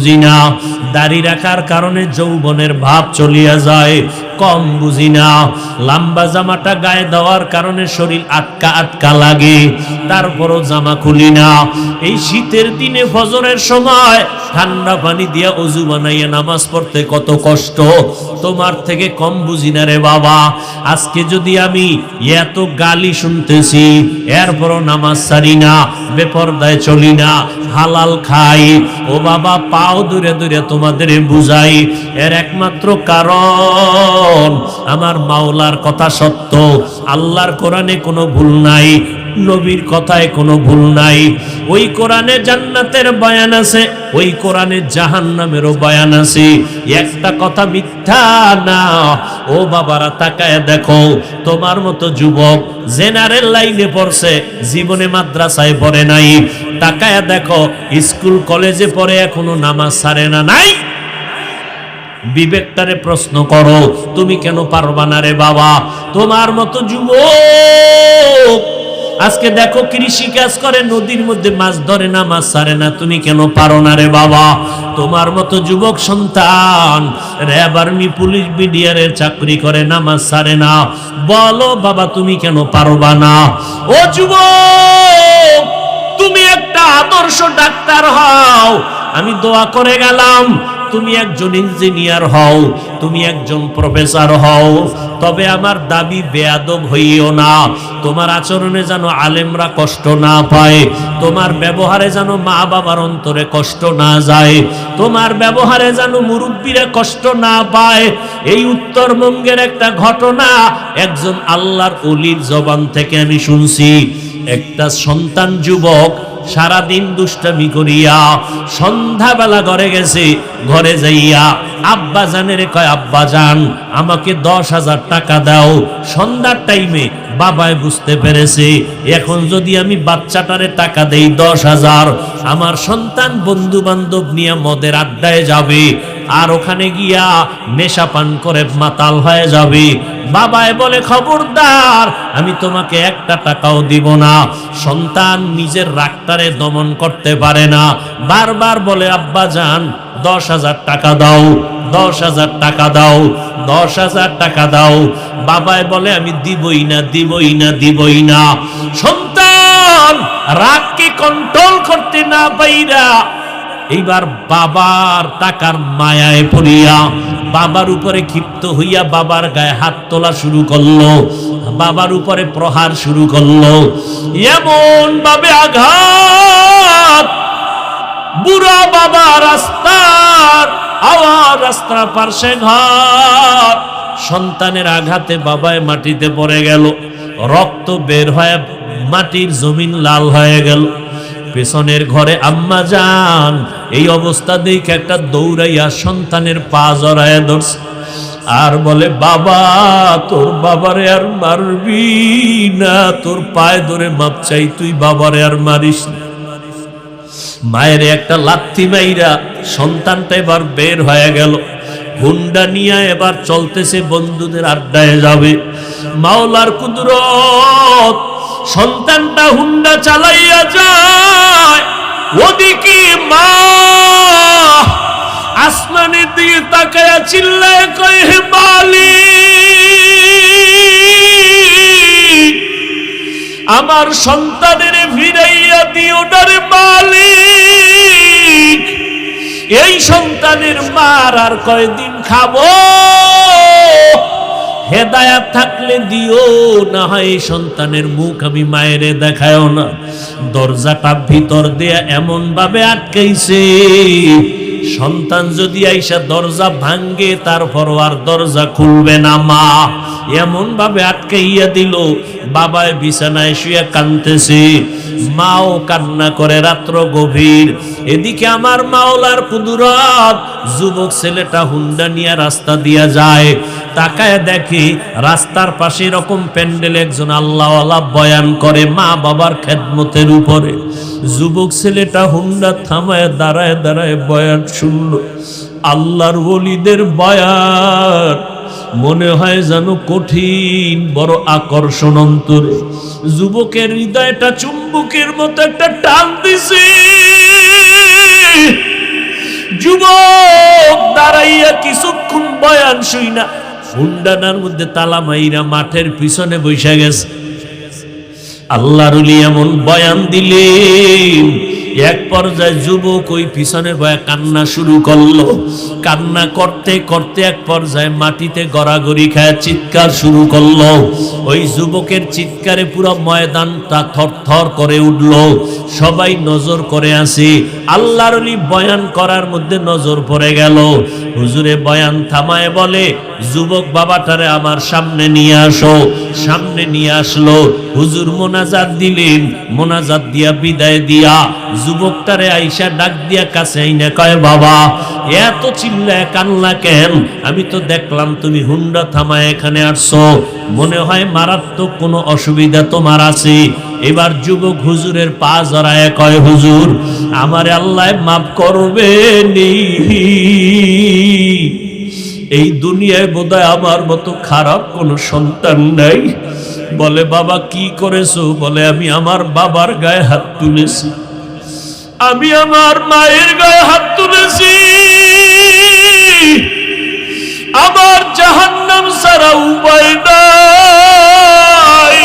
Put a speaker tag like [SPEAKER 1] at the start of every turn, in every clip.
[SPEAKER 1] বুঝি না, দাড়ি রাখার কারণে যৌবনের ভাব চলিয়া যায়। কম বুঝি না, লম্বা জামাটা গায়ে দেওয়ার কারণে শরীর আটকা আটকা লাগে, তারপরও জামা খুলি না। এই শীতের দিনে ফজরের সময় ঠান্ডা পানি দিয়া অজু বানাইয়া নামাজ পড়তে কত কষ্ট। তোমার থেকে কম বুঝি না রে বাবা। আজকে যদি আমি এত গালি শুনতেছি, এরপরও নামাজ ছাড়ি না, বেপরদায় চলি না, হালাল খাই, ও বাবা পাও দূরে দূরে তোমাদের বুঝাই, এর একমাত্র কারণ আমার মাওলার কথা সত্য, আল্লাহর কোরআনে কোনো ভুল নাই, নবীর কথায় কোনো ভুল নাই। ওই কোরআনে জান্নাতের বয়ান আছে, ওই কোরআনে জাহান্নামেরও বয়ান আছে, একটা কথা মিথ্যা না। ও বাবারা তাকায় দেখো, তোমার মতো যুবক জেনারেল লাইনে পড়ছে, জীবনে মাদ্রাসায় পড়ে নাই, তাকায় দেখো স্কুল কলেজে পড়ে এখনো নামাজ ছাড়ে না। নাই, বিবেকটারে প্রশ্ন করো, তুমি কেন পারবা না রে বাবা? তোমার মতো যুবক আজকে দেখো কৃষি কাজ করে, নদীর মধ্যে মাছ ধরে না, মাছ ছাড়ে না, তুমি কেন পারো না রে বাবা? তোমার মতো যুবক সন্তান র্যাব আর্মি পুলিশ বিডিআরের চাকরি করে, নামাজ ছাড়ে না, বলো বাবা তুমি কেন পারবা না? ও যুবক, তুমি একটা আদর্শ ডাক্তার হও, আমি দোয়া করে গেলাম। তুমি একজন ইঞ্জিনিয়ার হও, তুমি একজন প্রফেসর হও, তবে আমার দাবি বেয়াদব হইও না। তোমার আচরণে যেন আলেমরা কষ্ট না পায়, তোমার ব্যবহারে যেন মা বাবার অন্তরে কষ্ট না যায়, তোমার ব্যবহারে যেন মুরব্বীরা কষ্ট না পায়। এই উত্তরবঙ্গের একটা ঘটনা একজন আল্লাহর ওলির জবান থেকে আমি শুনছি। একটা সন্তান যুবক সারাদিন দুষ্টামি করিয়া সন্ধ্যাবেলা ঘরে গেছে, ঘরে যাইয়া আব্বা জানের কয়, আব্বা জান আমাকে 10,000 টাকা দাও। সন্ধ্যার টাইমে বাবায় বুঝতে পেরেছে, এখন যদি আমি বাচ্চাটারে টাকা দেই 10,000, আমার সন্তান বন্ধু বান্ধব নিয়ে মদের আড্ডায় যাবে, আর ওখানে গিয়া নেশা পান করে মাতাল হয়ে যাবে। বাবায় বলে, খবরদার, আমি তোমাকে একটা টাকাও দিব না। সন্তান নিজের রাগটারে দমন করতে পারে না, বারবার বলে, আব্বা জান 10,000 টাকা দাও, 10,000 টাকা দাও, 10,000 টাকা দাও। বাবায় বলে, আমি দিবই না, দিবই না, দিবই না। সন্তান রাগকে কন্ট্রোল করতে না পাইরা এইবার বাবার টাকার মায়ায় পড়িয়া বাবার উপরে ক্ষিপ্ত হইয়া বাবার গায়ে হাত তোলা শুরু করলো, বাবার উপরে প্রহার শুরু করলো। এমন ভাবে আঘাত, বুড়া বাবা রাস্তার আওয়াজ, রাস্তার পাশে ঘর, সন্তানের আঘাতে বাবায় মাটিতে পড়ে গেল, রক্ত বের হয়ে মাটির জমিন লাল হয়ে গেল। পেছনের ঘরে আম্মা জান এই অবস্থা দেখে একটা দৌড়াইয়া সন্তানের পা জড়ায় ধরছে আর বলে, বাবা তোর বাবারে আর মারবি না, তোর পায়ে ধরে মাপ চাই, তুই বাবারে আর মারিস না। মায়ের একটা লাথি মাইরা সন্তানটা এবার বের হয়ে গেল, হুন্ডা নিয়ে এবার চলতেছে, বন্ধুদের আড্ডায় যাবে। মাওলার কুদরত, সন্তানটা হুন্ডা চালাইয়া যায়, ওদিকে মা আসমানের দিকে তাকায়া চিল্লায় কয়, হে মালিক, আমার সন্তানের ফিরাইয়া দিও না রে মালিক, এই সন্তানের মার আর কয়দিন খাবো, হেদায়াত থাকলে দিও, না হয় সন্তানের মুখ আমি মায়েরে দেখায়ও না। দরজাটা ভিতর দিয়ে এমন ভাবে আটকাইছে, সন্তান যদি আইসা দরজা ভাঙ্গে তারপরও আর দরজা খুলবে না মা, এমন ভাবে আটকাইয়া দিল। বাবায় বিছানায় শুয়ে কাঁদতেছে, মাও কান্না করে, রাত্র গভীর। এদিকে আমার মাওলার কুদরত, যুবক ছেলেটা হুন্ডা নিয়ে রাস্তা দিয়া যায়, তাকায় দেখি রাস্তার পাশে এরকম প্যান্ডেল একজন আল্লাহওয়ালা বয়ান করে মা বাবার খেদমতের উপরে। যুবক ছেলেটা হুন্ডা থামায় দাঁড়ায় দাঁড়ায় বয়ান শুনল, আল্লাহর ওলিদের বয়ান। মনে হয় যেন কঠিন, বড় আকর্ষণ অন্তরে। যুবকের হৃদয়টা চুম্বকের মতো একটা টান দিছে। যুবক দাঁড়াইয়া কিছুক্ষণ বয়ান শুইনা হুন্ডানার মধ্যে তালা মাইরা মাঠের পিছনে বসে গেছে। আল্লাহর ওলি এমন বয়ান দিলেন, এক পর্যায়ে যুবক ওই পিছনে বয়া কান্না শুরু করলো। কান্না করতে করতে এক পর্যায়ে মাটিতে গড়াগড়ি খায় চিৎকার শুরু করলো। ওই যুবকের চিৎকারে পুরো ময়দানটা থরথর করে উঠল। সবাই নজর করে আছে। আল্লাহর ওলি বয়ান করার মধ্যে নজর পড়ে গেল। হুজুরে বয়ান থামায় বলে, যুবক বাবাটারে আমার সামনে নিয়ে আসো। সামনে নিয়ে আসলো। হুজুর মোনাজাত দিলেন। মোনাজাত দিয়া বিদায় দিয়া যুবকটারে আইসা ডাক দিয়া কাছে আইনা কয়, বাবা এত চিল্লায় কান্না কেন? আমি তো দেখলাম তুমি হুন্ডা থামায় এখানে আসছো, মনে হয় মারাত্মক কোনো অসুবিধা তোমার আছে। এবার যুবক হুজুরের পা জড়ায় কয়, হুজুর আমারে আল্লাহ মাফ করবেনি। এই দুনিয়ায় বোধহয় আমার মতো খারাপ কোনো সন্তান নাই। বলে, বাবা কি করেছো? বলে, আমি আমার বাবার গায়ে হাত তুলেছি, আমি আমার মায়ের গায়ে হাত তুলেছি। আমার জাহান্নাম ছাড়া উপায় নাই।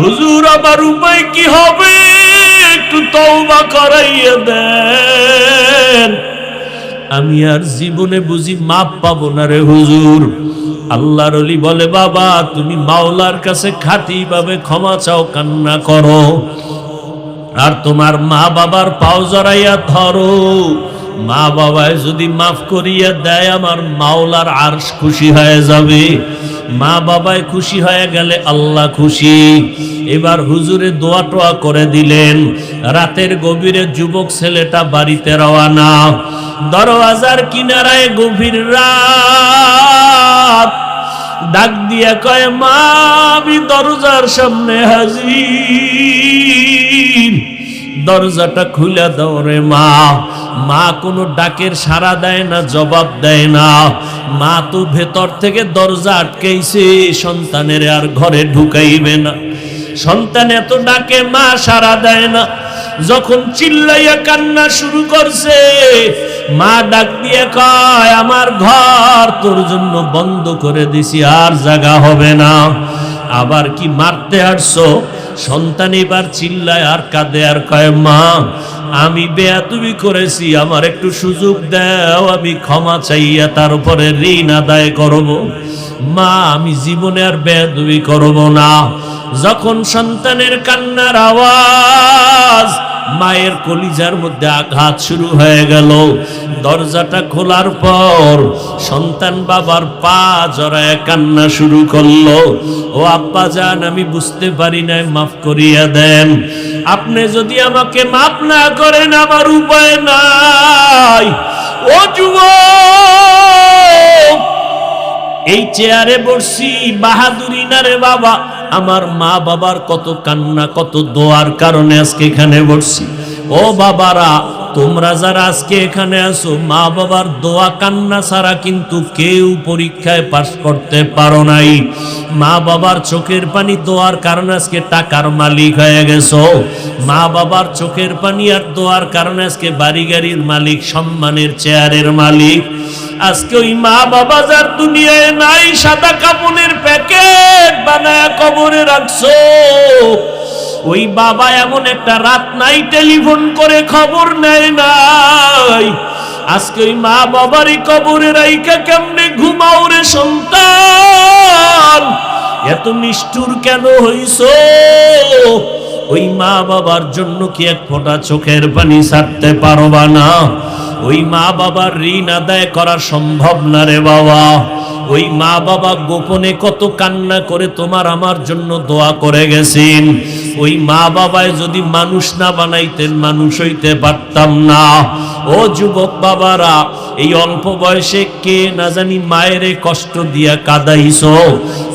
[SPEAKER 1] হুজুর আমার উপায় কি হবে? একটু তওবা করাইয়া দেন। আমি আর জীবনে বুঝি মাপ পাবো না রে হুজুর। আল্লাহর ওলি বলে, বাবা তুমি মাওলার কাছে খাঁটি ভাবে ক্ষমা চাও, কান্না করো, আর তোমার মা বাবার পাও জড়াইয়া ধরো। মা বাবায় যদি মাফ করিয়া দেয় আমার মাওলার আরশ খুশি হয়ে যাবে। মা বাবায় খুশি হয়ে গেলে আল্লাহ খুশি। এবার হুজুরে দোয়া টোয়া করে দিলেন। রাতের গভীরে যুবক ছেলেটা বাড়িতে রওয়ানা। দরওয়াজার কিনারায় গভীর রাত। ডাক দিয়া কয়, মা আমি দরজার সামনে হাজির, দরজাটা খুলে দাও রে মা। মা কোনো ডাকের সাড়া দেয় না, জবাব দেয় না। মা তো ভেতর থেকে দরজা আটকাইছে, সন্তানের আর ঘরে ঢুকাইবে না। সন্তান এত ডাকে, মা সাড়া দেয় না। যখন চিল্লাইয়া কান্না শুরু করছে, মা ডাক দিয়ে কয়, আমার ঘর তোর জন্য বন্ধ করে দিছি, আর জায়গা হবে না। আবার কি মারতে আসছো? সন্তান এবার চিল্লায় আর কাঁদে আর কয়, মা আমি বেয়াদবি করেছি, আমার একটু সুযোগ দাও, আমি ক্ষমা চাইয়া তার উপরে ঋণ আদায় করব। মা আমি জীবনে আর বেয়াদবি করব না। যখন সন্তানের কান্নার আওয়াজ, মায়ের কলিজার মধ্যে আঘাত শুরু হয়ে গেল। দরজাটা খোলার পর সন্তান বাবার পা জড়ায় কান্না শুরু করলো। ও আব্বা জান, আমি বুঝতে পারি নাই, মাফ করিয়া দেন। আপনি যদি আমাকে মাফ না করেন আমার উপায় নাই। ও যুবক, এই চেয়ারে বসছি বাহাদুরি না রে বাবা। আমার মা বাবার কত কান্না, কত দোয়ার কারণে আজকে এখানে বসছি। ও বাবারা, তোমরা যারা আজকে এখানে আসো, মা বাবার দোয়া কান্না ছাড়া কিন্তু কেউ পরীক্ষায় পাস করতে পারো নাই। মা বাবার চোখের পানি দোয়ার কারণে আজকে টাকার মালিক হয়ে গেছো। মা বাবার চোখের পানি আর দোয়ার কারণে আজকে বাড়ি গাড়ির মালিক, সম্মানের চেয়ারের মালিক। আজকে ওই মা বাবা যার দুনিয়ায় নাই, সাদা কাপড়ের প্যাকেট বানায়া কবরে রাখছো। ওই বাবা এমন একটা রাত নাই টেলিফোন করে খবর নেয় নাই। আজকে ওই মা বাবারই কবরে রাইখা কেমনে ঘুমাও রে সন্তান? এত নিষ্ঠুর কেন হইছো? ওই মা বাবার জন্য কি এক ফোঁটা চোখের পানি ছাড়তে পারবা না? ওই মা বাবার ঋণ আদায় করা সম্ভব না রে বাবা। ওই মা বাবা গোপনে কত কান্না করে তোমার আমার জন্য দোয়া করে গেছেন। ওই মা বাবায় যদি মানুষ না বানাইতেন, মানুষ হইতে পারতাম না। ও যুবক বাবারা, এই অল্প বয়সে কে না জানি মায়ের কষ্ট দিয়া কাঁদাইছো,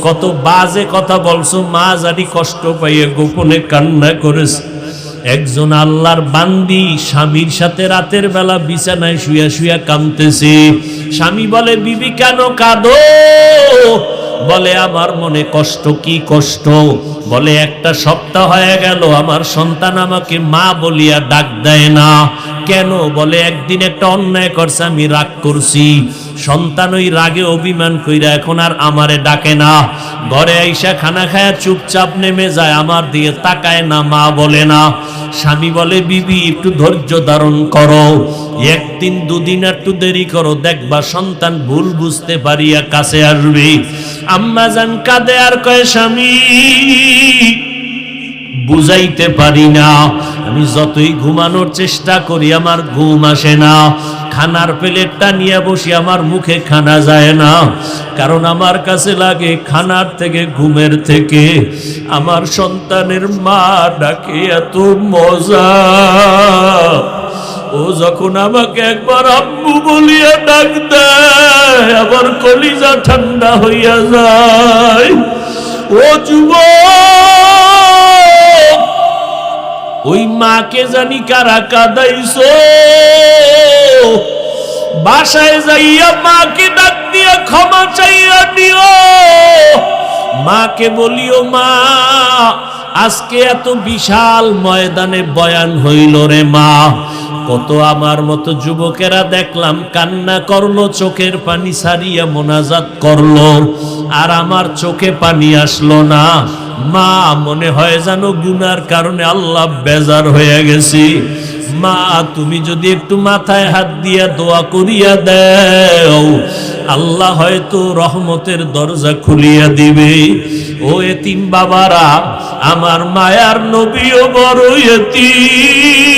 [SPEAKER 1] কত বাজে কথা বলছো, মা জানি কষ্ট পাইয়ে গোপনে কান্না করেছে। একজন আল্লাহর বান্দি স্বামীর সাথে রাতের বেলা বিছানায় শুয়া শুয়া কাঁদতেছে। স্বামী বলে, বিবি কেন কাঁদো? বলে, আমার মনে কষ্ট। কি কষ্ট? বলে, একটা সপ্তাহ হয়ে গেল আমার সন্তান আমাকে মা বলিয়া ডাক দেয় না। কেন? বলে একদিন একটা অন্যায় করছে, আমি রাগ করছি। সন্তান ওই রাগে অভিমান কইরা এখন আর আমারে ডাকে না, ঘরে আইসা খানা খায়া চুপচাপ নেমে যায়, আমার দিয়ে তাকায় না, মা বলে না। স্বামী বলে বিবি একটু ধৈর্য ধারণ করো, একদিন দুদিন একটু দেরি করো, দেখবা সন্তান ভুল বুঝতে পারিয়া কাছে আসবে। আম্মা জান কাঁদে আর কয় স্বামী বুঝাইতে পারি না, আমি যতই ঘুমানোর চেষ্টা করি আমার ঘুম আসে না, খানার প্লেটটা নিয়ে বসি আমার মুখে খানা যায় না, কারণ আমার কাছে লাগে খানার থেকে ঘুমের থেকে আমার সন্তানের মা ডাকে এত মজা। ও যখন আমাকে একবার আম্মু বলিয়া ডাক দেয় আবার কলিজা ঠান্ডা হইয়া যায়। ও যুবক, ওই মাকে জানি কারা কাঁদাইছো, বাসায় যাইয়া মাকে ডাক দিয়া ক্ষমা চাইয়া দিও। মাকে বলিও মা আজকে এত বিশাল ময়দানে বয়ান হইল রে মা, কত আমার মতো যুবকেরা দেখলাম কান্না করলো, চোখের পানি ছাড়িয়া মোনাজাত করলো, আর আমার চোখে পানি আসলো না। মা মনে হয় জানো গুনার কারণে আল্লাহ বেজার হয়ে গেছি। মা তুমি যদি একটু মাথায় হাত দিয়া দোয়া করিয়া দেও, আল্লাহ হয়তো রহমতের দরজা খুলিয়া দিবে। ও এতিম বাবারা, আমার মায়ার নবীও বড় এতিম।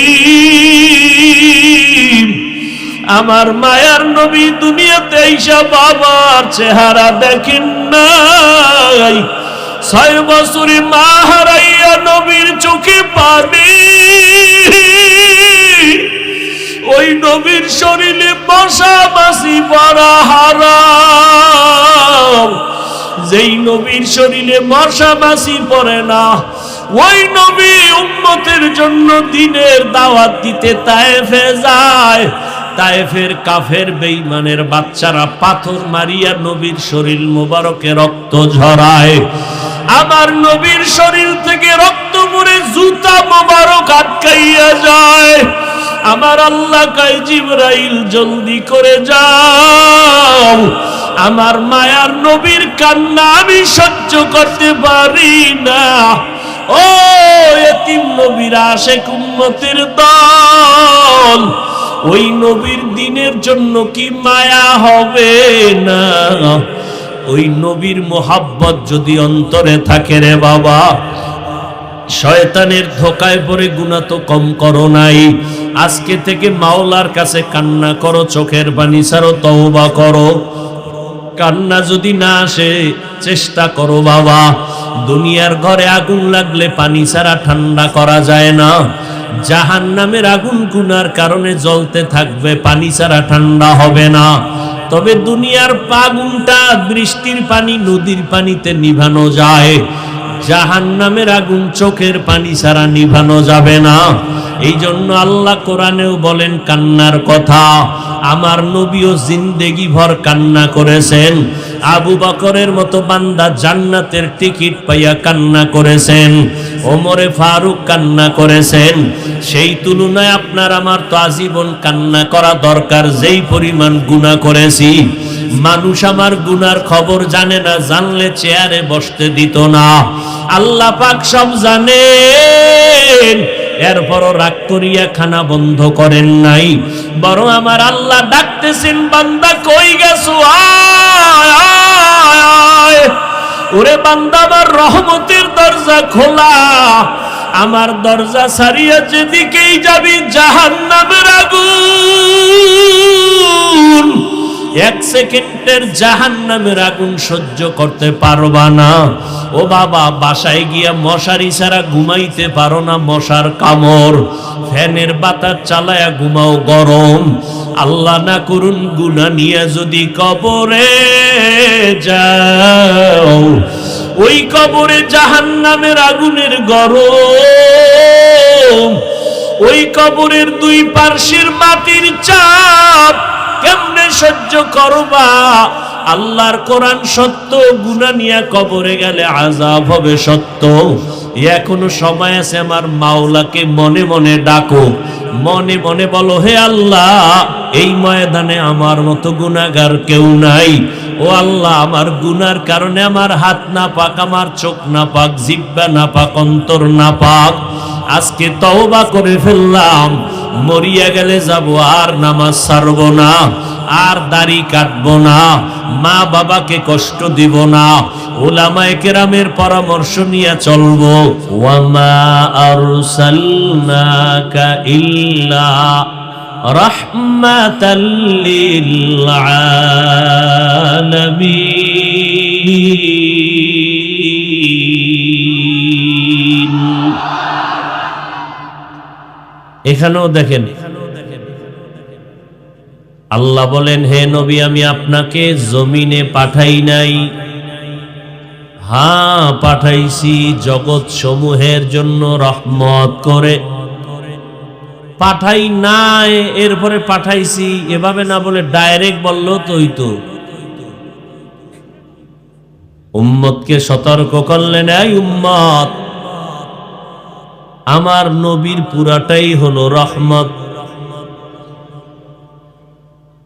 [SPEAKER 1] আমার মায়ার নবী দুনিয়াতে আইসা বাবার চেহারা দেখেন নাই, 6 বছরে মা হারাইয়া নবীর চোখে পানি, ওই নবীর শরীরে মশা মাছি পড়া হারাম। যেই নবীর শরীরে মশা মাছি পড়ে না, ওই নবী উম্মতের জন্য দিনের দাওয়াত দিতে তায়েফে যায়। তায়েফের কাফের বেঈমানের বাচ্চারা পাথর মারিয়া নবীর শরীর মোবারকে রক্ত ঝরায়। আমার নবীর শরীর থেকে রক্ত পড়ে জুতা মোবারক আটকাইয়া যায়। আমার আল্লাহ কয় জিবরাইল জলদি করে যাও, আমার মায়ার নবীর কান্না আমি সহ্য করতে পারি না। ও এতিম নবীর আশিক উম্মতের দল, ওই নবীর দিনের জন্য কি মায়া হবে না? ওই নবীর মোহাব্বত যদি অন্তরে থাকে রে বাবা, শয়তানের ধোকায় পড়ে গুনাহ তো কম করো নাই। আজকে থেকে মাওলার কাছে কান্না করো, চোখের পানি ছাড়ো, তওবা করো। কান্না যদি না আসে চেষ্টা করো বাবা। দুনিয়ার ঘরে আগুন লাগলে পানি ছাড়া ঠান্ডা করা যায় না, জাহান্নামের আগুন গুনার কারণে জ্বলতে থাকবে, পানি ছাড়া ঠান্ডা হবে না। তবে দুনিয়ার আগুনটা বৃষ্টির পানি নদীর পানিতে নিভানো যায়, জাহান্নামের আগুন চোখের পানি ছাড়া নিভানো যাবে না। এই জন্য আল্লাহ কোরআনেও বলেন কান্নার কথা। আমার নবীও জিন্দেগি ভর কান্না করেছেন, আবু বকরের মতো বান্দা জান্নাতের টিকিট পাইয়া কান্না করেছেন, ওমরে ফারুক কান্না করেছেন। সেই তুলনায় আপনার আমার তো আজীবন কান্না করা দরকার, যেই পরিমাণ গুনাহ করেছি। মানুষ আমার গুনার খবর জানে না, জানলে চেয়ারে বসতে দিত না। আল্লাহ পাক সব জানেন, এরপরও রাগ করিয়া খানা বন্ধ করেন নাই, বরং আমার আল্লাহ ডাকতেছেন বান্দা কই গেছো, আয় আয়। ওরে বান্দা আমার রহমতের দরজা খোলা, আমার দরজা ছাড়িয়া যেদিকেই যাবি জাহান্নামের আগুন। 1 সেকেন্ডের জাহান্নামের আগুন সহ্য করতে পারবা না। ও বাবা, বাসায় গিয়া মশারি ছাড়া ঘুমাইতে পারো না, মশার কামড়, ফ্যানের বাতাস চালায়া ঘুমাও গরম। আল্লাহ না করুন গুনাহ নিয়ে যদি কবরে যাও, ওই কবরে জাহান্নামের আগুনের গরম, ওই কবরের 2 পার্শ্বের মাটির চাপ কেমনে সহ্য করবা? আল্লাহর কোরআন সত্য, গুনাহ নিয়ে কবরে গেলে আযাব হবে সত্য। এখনো সময় আছে, আমার মাওলাকে মনে মনে ডাকো, মনে মনে বলো, হে আল্লাহ, এই ময়দানে আমার মতো গুনাহগার কেউ নাই। ও আল্লাহ, আমার গুনার কারণে আমার হাত না পাক, আমার চোখ না পাক, জিহ্বা না পাক, অন্তর না পাক। আজকে তওবা করে ফেললাম, মরিয়া গেলে যাব, আর নামাজ ছাড়ব না, আর দাড়ি কাটবো না, মা বাবাকে কষ্ট দিব না, উলামায়ে কেরামের পরামর্শ নিয়ে চলবো। ওয়ামা আরসালনাকা ইল্লা রাহমাতাল লিল আলামিন। এখানেও দেখেন আল্লাহ বলেন, হে নবী, আমি আপনাকে জমিনে পাঠাই নাই। হ্যাঁ, পাঠাইছি জগৎ সমূহের জন্য রহমত করে। পাঠাই নাই, এরপরে পাঠাইছি এভাবে না বলে ডাইরেক্ট বললো তো হইতো। উম্মতকে সতর্ক করলেন, এই উম্মত, আমার নবীর পুরাটাই হলো রহমত।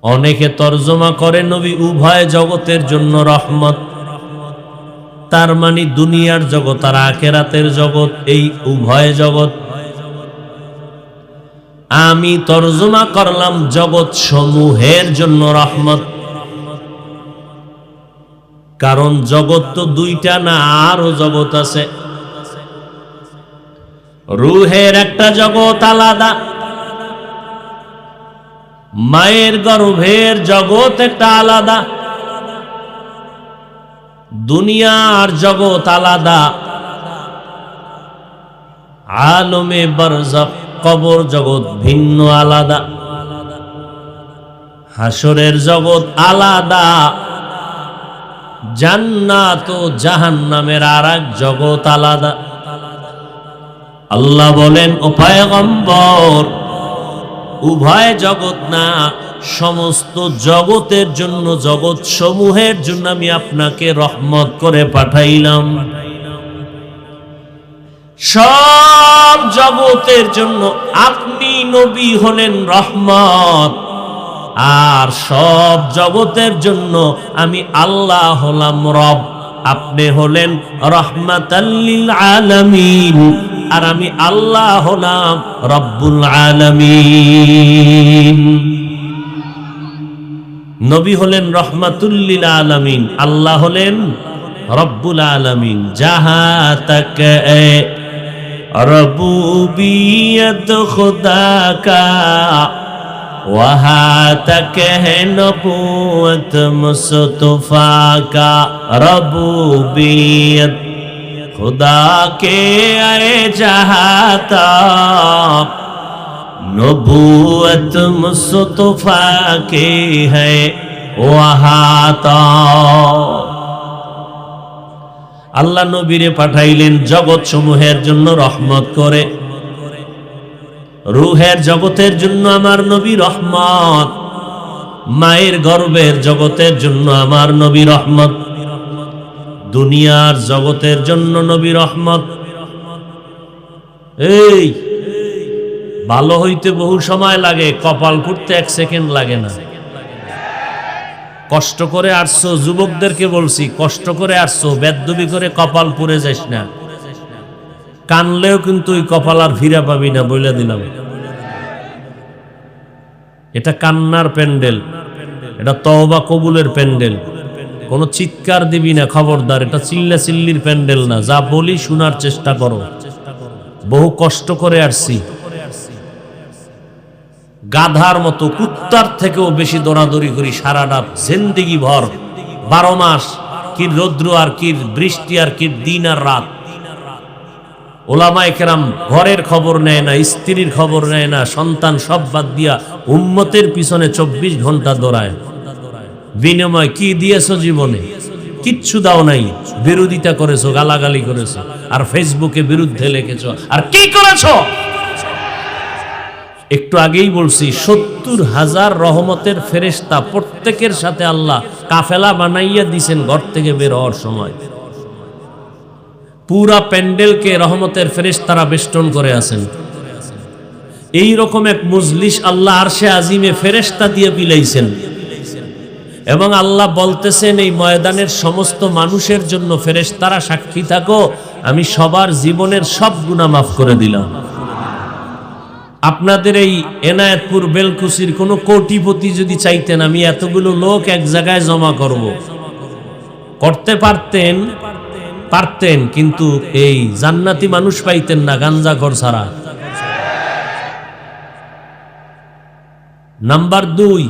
[SPEAKER 1] অনেকে তরজমা করে নবী উভয় জগতের জন্য রহমত, তার মানে দুনিয়ার জগৎ আর আখিরাতের জগৎ, এই উভয় জগৎ। আমি তরজমা করলাম জগৎ সমূহের জন্য রহমত, কারণ জগৎ তো দুইটা না, আরো জগৎ আছে। রূহের একটা জগৎ আলাদা, মায়ের গর্ভের জগৎ একটা আলাদা, দুনিয়ার জগৎ আলাদা, আলমে বারজাখ কবর জগৎ ভিন্ন আলাদা, হাসরের জগৎ আলাদা, জান্নাত ও জাহান্নামের আরেক জগৎ আলাদা। আল্লাহ বলেন, ও পয়গম্বর, উভয় জগৎ না, সমস্ত জগতের জন্য, জগৎ সমূহের জন্য আমি আপনাকে রহমত করে পাঠাইলাম। সব জগতের জন্য আপনি নবী হলেন রহমত, আর সব জগতের জন্য আমি আল্লাহ হলাম রব। আপনি হলেন রাহমাতাল লিল আলামিন, আর আমি আল্লাহ হলাম রব্বুল আলামিন। নবী হলেন রহমাতুল লিল আলামিন, আল্লাহ হলেন রব্বুল আলামিন। জাহা তক রবুবিয়ত খুদা কা, वहाँ तक है नबूवत मुस्तफा का। रबूबियत खुदा के आए जहाँ तक, नबूवत मुस्तफा के है वहाँ तक। আল্লাহ নবীরে পাঠাইলেন জগৎ সমূহের জন্য রহমত করে। রূহের জগতের জন্য আমার নবী রহমত, মায়ের গর্ভের জগতের জন্য আমার নবী রহমত, দুনিয়ার জগতের জন্য নবী রহমত। এই ভালো হইতে বহু সময় লাগে, কপাল ফুটতে 1 সেকেন্ড লাগে না। কষ্ট করে আসছো, যুবকদেরকে বলছি, কষ্ট করে আসছো, বেদবি করে কপাল পুড়ে যাস না। কানলেও কিন্তু ওই কপাল আর ফিরা পাবি না, বইলা দিলাম। এটা কান্নার প্যান্ডেল, এটা তওবা কবুলের প্যান্ডেল। কোনো চিৎকার দিবি না, খবরদার। এটা চিল্লা চিল্লির প্যান্ডেল না। যা বলি শোনার চেষ্টা করো। বহু কষ্ট করে আসছি, গাধার মতো, কুত্তার থেকেও বেশি দৌড়াদৌড়ি করি সারাটা জিন্দেগি ভর, 12 মাস। কি রৌদ্র আর কি বৃষ্টি আর কি দিন আর রাত। ওলামায়ে কেরাম ঘরের খবর নেয় না, স্ত্রীর খবর নেয় না, সন্তান সব বাদ দিয়া উম্মতের পিছনে 24 ঘন্টা দৌড়ায়। বিনিময় কি দিয়েছো জীবনে? কিচ্ছু দাও নাই। বিরোধিতা করেছো, গালাগালি করেছো, আর ফেসবুকে বিরুদ্ধে লিখেছো। আর কি করেছো? একটু আগেই বলছি ৭০,০০০ রহমতের ফেরেশতা, প্রত্যেকের সাথে আল্লাহ কাফেলা বানাইয়া দিছেন ঘর থেকে বের হওয়ার সময়। পুরা প্যান্ডেলকে রহমতের ফেরেশতারা বেষ্টন করে আছেন। এই রকম এক মজলিস আল্লাহ আরশে আজিমে ফেরেশতা দিয়ে বিলাইছেন এবং আল্লাহ বলতেছেন এই ময়দানের সমস্ত মানুষের জন্য ফেরেশতারা সাক্ষী থাকো, আমি সবার জীবনের সব গুনাহ মাফ করে দিলাম। আপনাদের এই এনায়েতপুর বেলকুচির কোনো কোটিপতি যদি চাইতেন আমি এতগুলো লোক এক জায়গায় জমা করব, করতে পারতেন, কিন্তু এই জান্নাতি মানুষ পাইতেন না গাঞ্জাখোর ছাড়া। নাম্বার 2,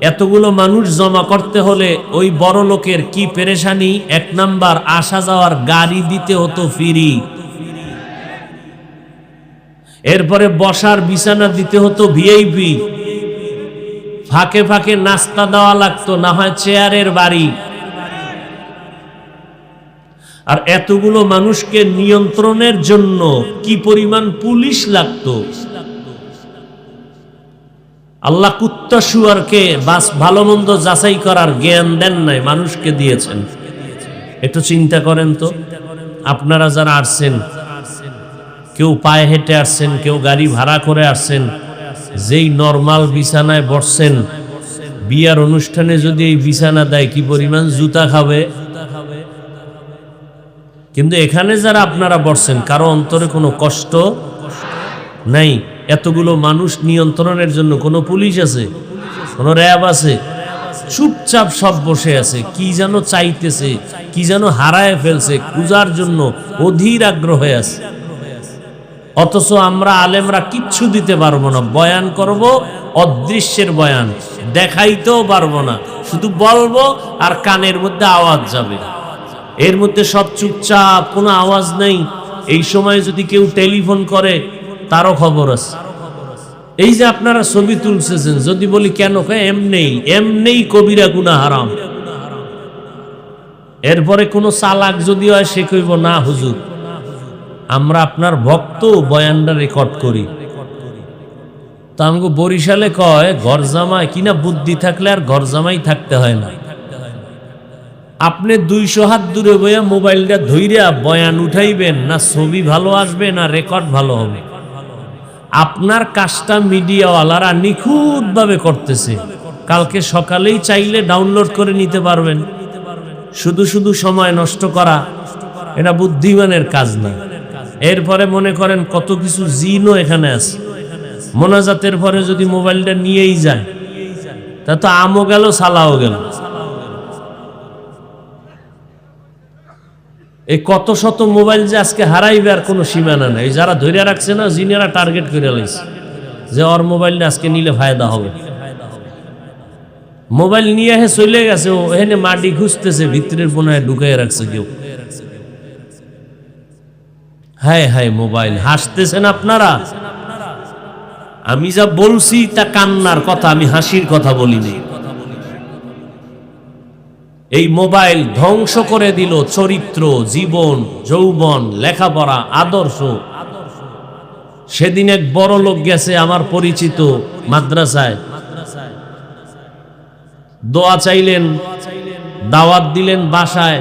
[SPEAKER 1] এতগুলো মানুষ জমা করতে হলে ওই বড় লোকের কি পেরেশানি। 1 নাম্বার, আসা যাওয়ার গাড়ি দিতে হতো ফ্রি, এরপরে বসার বিছানা দিতে হতো ভিআইপি, ফাঁকে ফাঁকে নাস্তা দেওয়া লাগতো, না হয় চেয়ারের বাড়ি। আর এতগুলো মানুষকে নিয়ন্ত্রণের জন্য কি পরিমাণ পুলিশ লাগতো। আল্লাহ কুত্তা শুয়ারকে বাস ভালো মন্দ যাচাই করার জ্ঞান দেন নাই, মানুষকে দিয়েছেন। একটু চিন্তা করেন তো, আপনারা যারা আসছেন, কেউ পায়ে হেঁটে আসছেন, কেউ গাড়ি ভাড়া করে আসছেন, যেই নরমাল বিছানায় বসছেন, বিয়ার অনুষ্ঠানে যদি এই বিছানা দেয় কি পরিমাণ জুতা খাবে। কিন্তু এখানে যারা আপনারা বসছেন কারো অন্তরে কোনো কষ্ট নাই। এতগুলো মানুষ নিয়ন্ত্রণের জন্য কোনো পুলিশ আছে, কোনো র্যাব আছে? চুপচাপ সব বসে আছে, কি যেন চাইতেছে, কি যেন হারায় ফেলছে, খুঁজার জন্য অধীর আগ্রহ হয়ে আছে। অথচ আমরা আলেমরা কিচ্ছু দিতে পারবো না, বয়ান করব অদৃশ্যের বয়ান, দেখাইতেও পারবো না, শুধু বলবো আর কানের মধ্যে আওয়াজ যাবে, এর মধ্যে সব চুপচাপ, কোনো আওয়াজ নেই। এই সময় যদি কেউ টেলিফোন করে তারও খবর আছে। এই যে আপনারা ছবি তুলছেন, যদি বলি কেন, এমনেই কবিরা গুনাহ হারাম। এরপরে কোনো চালাক যদি হয় সে কইব না হুজুর আমরা আপনার ভক্ত, বয়ানটা রেকর্ড করি। তা আমাকে বরিশালে কয় ঘর জামাই কিনা বুদ্ধি থাকলে আর ঘর জামাই থাকতে হয় না। আপনি 200 হাত দূরে বইয়া মোবাইলটা ধইরা বয়ান উঠাইবেন, না ছবি ভালো আসবে না রেকর্ড ভালো হবে। আপনার কাজটা মিডিয়াওয়ালারা নিখুঁতভাবে করতেছে। কালকে সকালেই চাইলে ডাউনলোড করে নিতে পারবেন। শুধু শুধু সময় নষ্ট করা এটা বুদ্ধিমানের কাজ না। এরপরে মনে করেন কত কিছু জিনও এখানে আছে, মোনাজাতের পরে যদি মোবাইলটা নিয়েই যায় তা তো আমও গেল সালাও গেল। এই কত শত মোবাইল যে আজকে হারাইবে আর কোনো সীমানা নেই। যারা ধরে রাখছে না, জিনেরা টার্গেট করে লাইছে যে ওর মোবাইলটা আজকে নিলে ফায়দা হবে। মোবাইল নিয়ে চলে গেছে, ও এখানে মাটি খুঁজতেছে, ভিতরের বোনায় ঢুকাই রাখছে কেউ। হায় হায় মোবাইল, হাসতেছেন আপনারা। আমি যা বলছি তা কান্নার কথা, আমি হাসির কথা বলিনি। এই মোবাইল ধ্বংস করে দিল চরিত্র, জীবন, যৌবন, লেখাপড়া, আদর্শ। সেদিন এক বড় লোক গেছে আমার পরিচিত মাদ্রাসায়, দোয়া চাইলেন, দাওয়াত দিলেন বাসায়,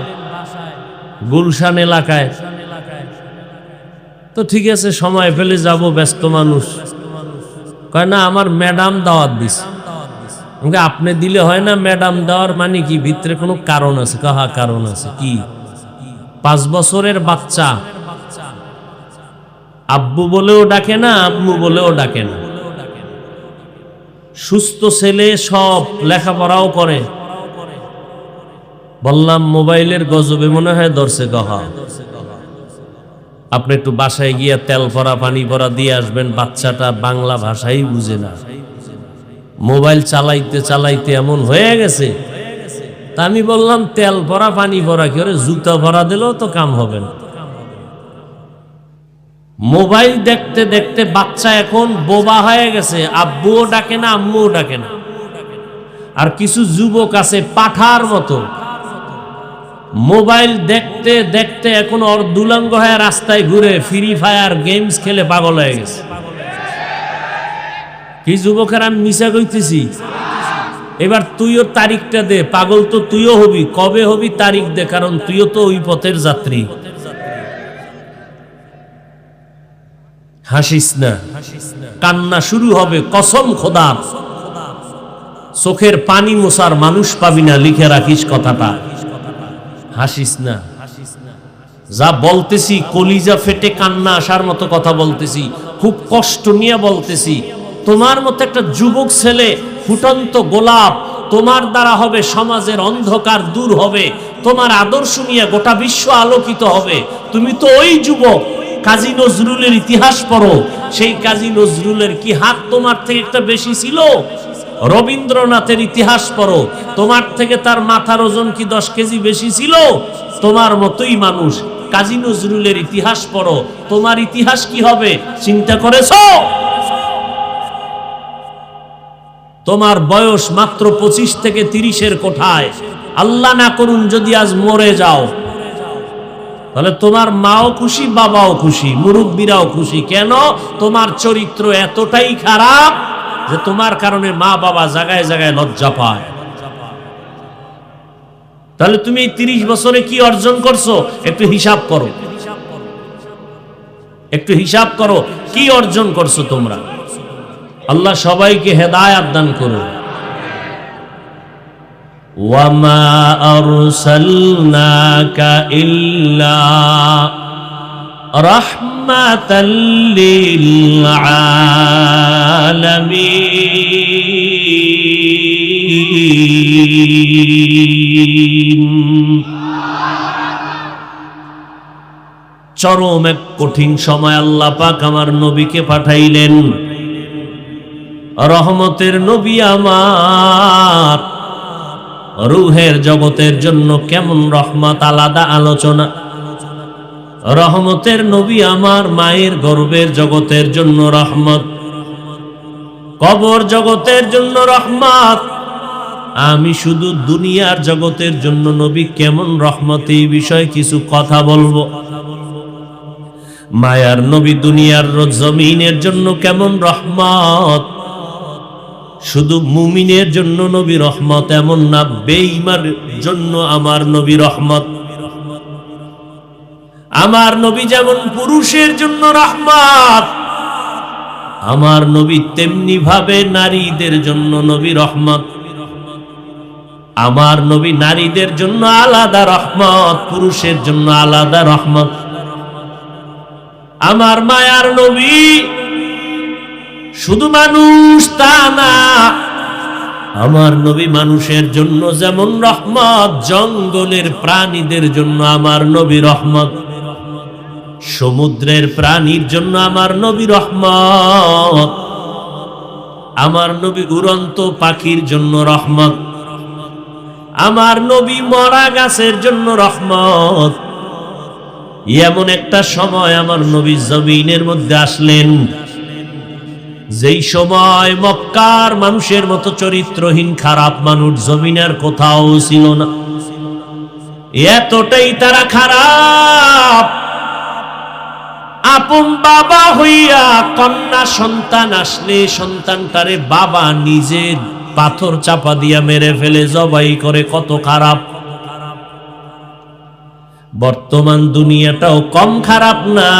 [SPEAKER 1] গুলশান এলাকায়। তো ঠিক আছে সময় পেলে যাব, ব্যস্ত মানুষ। কয় না আমার ম্যাডাম দাওয়াত দিছে। আপনি দিলে হয় না, ম্যাডাম দেওয়ার মানে কি ভিতরে কোনো কারণ আছে? কাহা কারণ আছে কি? 5 বছরের বাচ্চা আব্বু বলেও ডাকে না, আম্মু বলেও ডাকে না। সুস্থ ছেলে, সব লেখাপড়াও করে। বললাম মোবাইলের গজবে মনে হয় ধরছে। কাহা আপনি একটু বাসায় গিয়ে তেল ভরা পানি ভরা দিয়ে আসবেন, বাচ্চাটা বাংলা ভাষাই বুঝে না। মোবাইল চালাইতে চালাইতে এমন হয়ে গেছে। তা আমি বললাম তেল ভরা পানি ভরা কি করে, জুতা ভরা দিলেও তো কাম হবে না। মোবাইল দেখতে দেখতে বাচ্চা এখন বোবা হয়ে গেছে, আব্বুও ডাকে না, আম্মুও ডাকে না। আর কিছু যুবক আছে পাঠার মতো, মোবাইল দেখতে দেখতে এখন ওর দুলাঙ্গ হয়ে রাস্তায় ঘুরে ফ্রি ফায়ার গেমস খেলে পাগল হয়ে গেছে। কি যুবকের আমি মিশা কইতেছি? এবার তুইও তারিখটা দে, পাগল তো তুইও হবি, কবে হবি তারিখ দে, কারণ তুইও তো ওই পথের যাত্রী। হাসিস না, কান্না শুরু হবে কসম খোদার। চোখের পানি মোছার মানুষ পাবি না, লিখে রাখিস কথাটা। হাসিস না, যা বলতেছি কলিজা ফেটে কান্না আসার মতো কথা বলতেছি, খুব কষ্ট নিয়ে বলতেছি। তোমার মতো একটা যুবক ছেলে, ফুটন্ত গোলাপ, তোমার দ্বারা হবে সমাজের অন্ধকার দূর হবে, তোমার আদর্শ নিয়ে গোটা বিশ্ব আলোকিত হবে। তুমি তো ওই যুবক। কাজী নজরুলের ইতিহাস পড়ো, সেই কাজী নজরুলের কি হাত তোমার থেকে একটা বেশি ছিল? রবীন্দ্রনাথের ইতিহাস পড়ো, তোমার থেকে তার মাথার ওজন কি 10 কেজি বেশি ছিল? তোমার মতোই মানুষ। কাজী নজরুলের ইতিহাস পড়ো, তোমার ইতিহাস কি হবে চিন্তা করেছো? তোমার বয়স মাত্র 25 থেকে 30-এর কোঠায়। আল্লাহ না করুন যদি আজ মরে যাও, তাহলে তোমার মাও খুশি, বাবাও খুশি, মুরব্বীরাও খুশি। কেন? তোমার চরিত্র এতটাই খারাপ যে তোমার কারণে মা বাবা জায়গায় জায়গায় লজ্জা পায়। তাহলে তুমি 30 বছরে কি অর্জন করছো? একটু হিসাব করো, একটু হিসাব করো কি অর্জন করছো তোমরা। আল্লাহ সবাইকে হেদায়েত দান করুন। ওয়ামা আরসালনাকা ইল্লা রাহমাতাল লিল আলামিন। চরম এক কঠিন সময় আল্লাহ পাক আমার নবীকে পাঠাইলেন। রহমতের নবী আমার, রূহের জগতের জন্য কেমন রহমত, আলাদা আলোচনা। রহমতের নবী আমার, মায়ের গর্ভের জগতের জন্য রহমত, কবর জগতের জন্য রহমত। আমি শুধু দুনিয়ার জগতের জন্য নবী কেমন রহমত, এই বিষয়ে কিছু কথা বলবো। মায়ার নবী দুনিয়ার জমিনের জন্য কেমন রহমত। শুধু মুমিনের জন্য নবী রহমত এমন না, বেঈমানের জন্য আমার নবী রহমত। আমার নবী যেমন পুরুষের জন্য রহমত, আমার নবী তেমনি ভাবে নারীদের জন্য নবী রহমত। আমার নবী নারীদের জন্য আলাদা রহমত, পুরুষের জন্য আলাদা রহমত। আমার মায়ার নবী শুধু মানুষ তা না, আমার নবী মানুষের জন্য যেমন রহমত, জঙ্গলের প্রাণীদের জন্য আমার নবী রহমত, সমুদ্রের প্রাণীর জন্য আমার নবী রহমত, আমার নবী উড়ন্ত পাখির জন্য রহমত, আমার নবী মরা গাছের জন্য রহমত। এমন একটা সময় আমার নবী জমিনের মধ্যে আসলেন, যেই সময় মক্কার মানুষের মতো চরিত্রহীন খারাপ মানুষ জমিনের কোথাও ছিল না। এতটাই তারা খারাপ, আপন বাবা হইয়া কন্যা সন্তান আসলে সন্তানটারে বাবা নিজে পাথর চাপা দিয়া মেরে ফেলে জবাই করে। কত খারাপ। বর্তমান দুনিয়াটাও কম খারাপ না।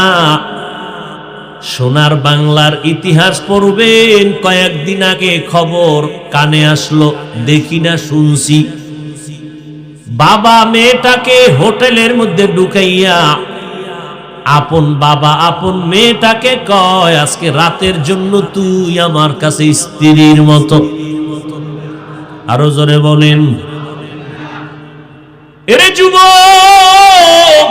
[SPEAKER 1] সোনার বাংলার ইতিহাস পড়বেন, কয়েকদিন আগে খবর কানে আসলো, দেখি না শুনছি, বাবা মেয়েটাকে হোটেলের মধ্যে ঢুকাইয়া, আপন বাবা আপন মেয়েটাকে কয় আজকে রাতের জন্য তুই আমার কাছে স্ত্রীর মতো। আরো জোরে বলেন। এরে যুবক,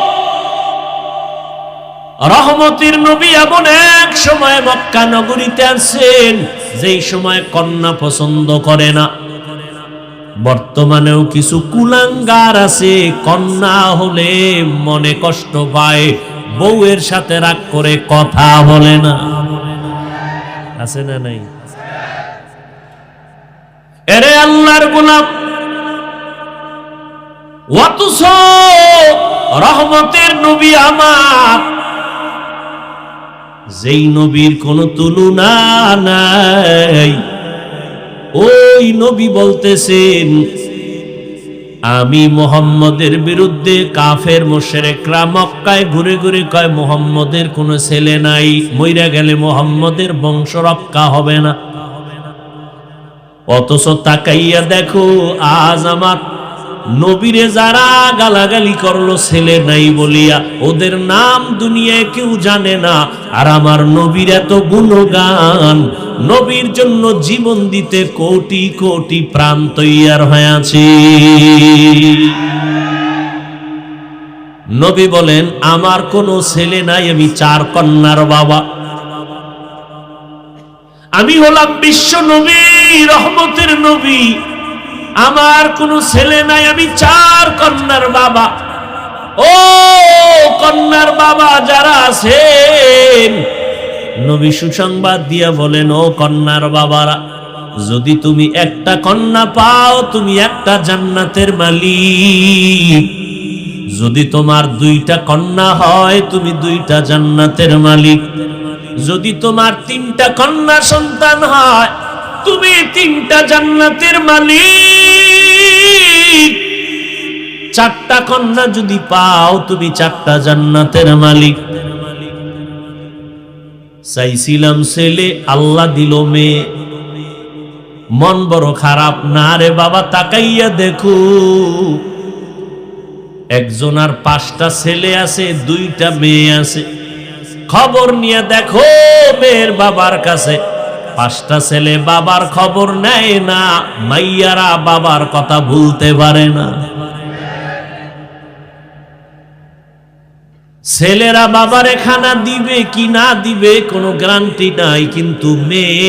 [SPEAKER 1] রহমতের নবী এমন এক সময় মক্কা নগরীতে আছেন যেই সময় কন্যা পছন্দ করে না। বর্তমানেও কিছু কুলাঙ্গার আছে, কন্যা হলে মনে কষ্ট পায়, বউয়ের সাথে রাগ করে কথা বলে না। আছে না নাই? এরে আল্লাহর গোলাম, অথচ রহমতের নবী আমার যেই নবীর কোনো তুলনা নাই, ওই নবী বলতেছেন আমি মুহাম্মদের বিরুদ্ধে কাফের মুশরিকরা মক্কায় ঘুরে ঘুরে কয় মুহাম্মদের কোনো ছেলে নাই, মইরা গেলে মুহাম্মদের বংশ রক্ষা হবে না। অথচ তাকাইয়া দেখো আজ আমার নবীরে যারা গালাগালি করলো ছেলে নাই বলিয়া, ওদের নাম দুনিয়ায় কেউ জানে না। আর আমার নবীর এত গুণগান, নবীর জন্য জীবন দিতে কোটি কোটি প্রাণ তৈয়ার হয়ে আছে। নবী বলেন আমার কোনো ছেলে নাই, আমি 4 কন্যার বাবা। আমি হলাম বিশ্ব নবী, রহমতের নবী, আমার কোনো ছেলে নাই, আমি 4 কন্যার বাবা। ও কন্যার বাবা যারা আছেন, নবী সুসংবাদ দিয়া বলেন ও কন্যার বাবারা, যদি তুমি একটা কন্যা পাও তুমি একটা জান্নাতের মালিক, যদি তোমার 2টা কন্যা হয় তুমি 2টা জান্নাতের মালিক, যদি তোমার 3টা কন্যা সন্তান হয় তুমি 3টা জান্নাতের মালিক, 4টা কন্যা যদি পাও তুমি 4টা জান্নাতের মালিক। চাইছিলাম ছেলে, আল্লাহ দিল মেয়ে, মন বড় খারাপ না রে বাবা। তাকাইয়া দেখো একজনের 5টা ছেলে আছে, 2টা মেয়ে আছে। খবর নিয়ে দেখো মেয়ের বাবার কাছে 5টা ছেলে, বাবার খবর নেয় না, মাইয়ারা বাবার কথা ভুলতে পারে না। ছেলেরা বাবারে খানা দিবে কি না দিবে কোনো গ্যারান্টি নাই, কিন্তু মেয়ে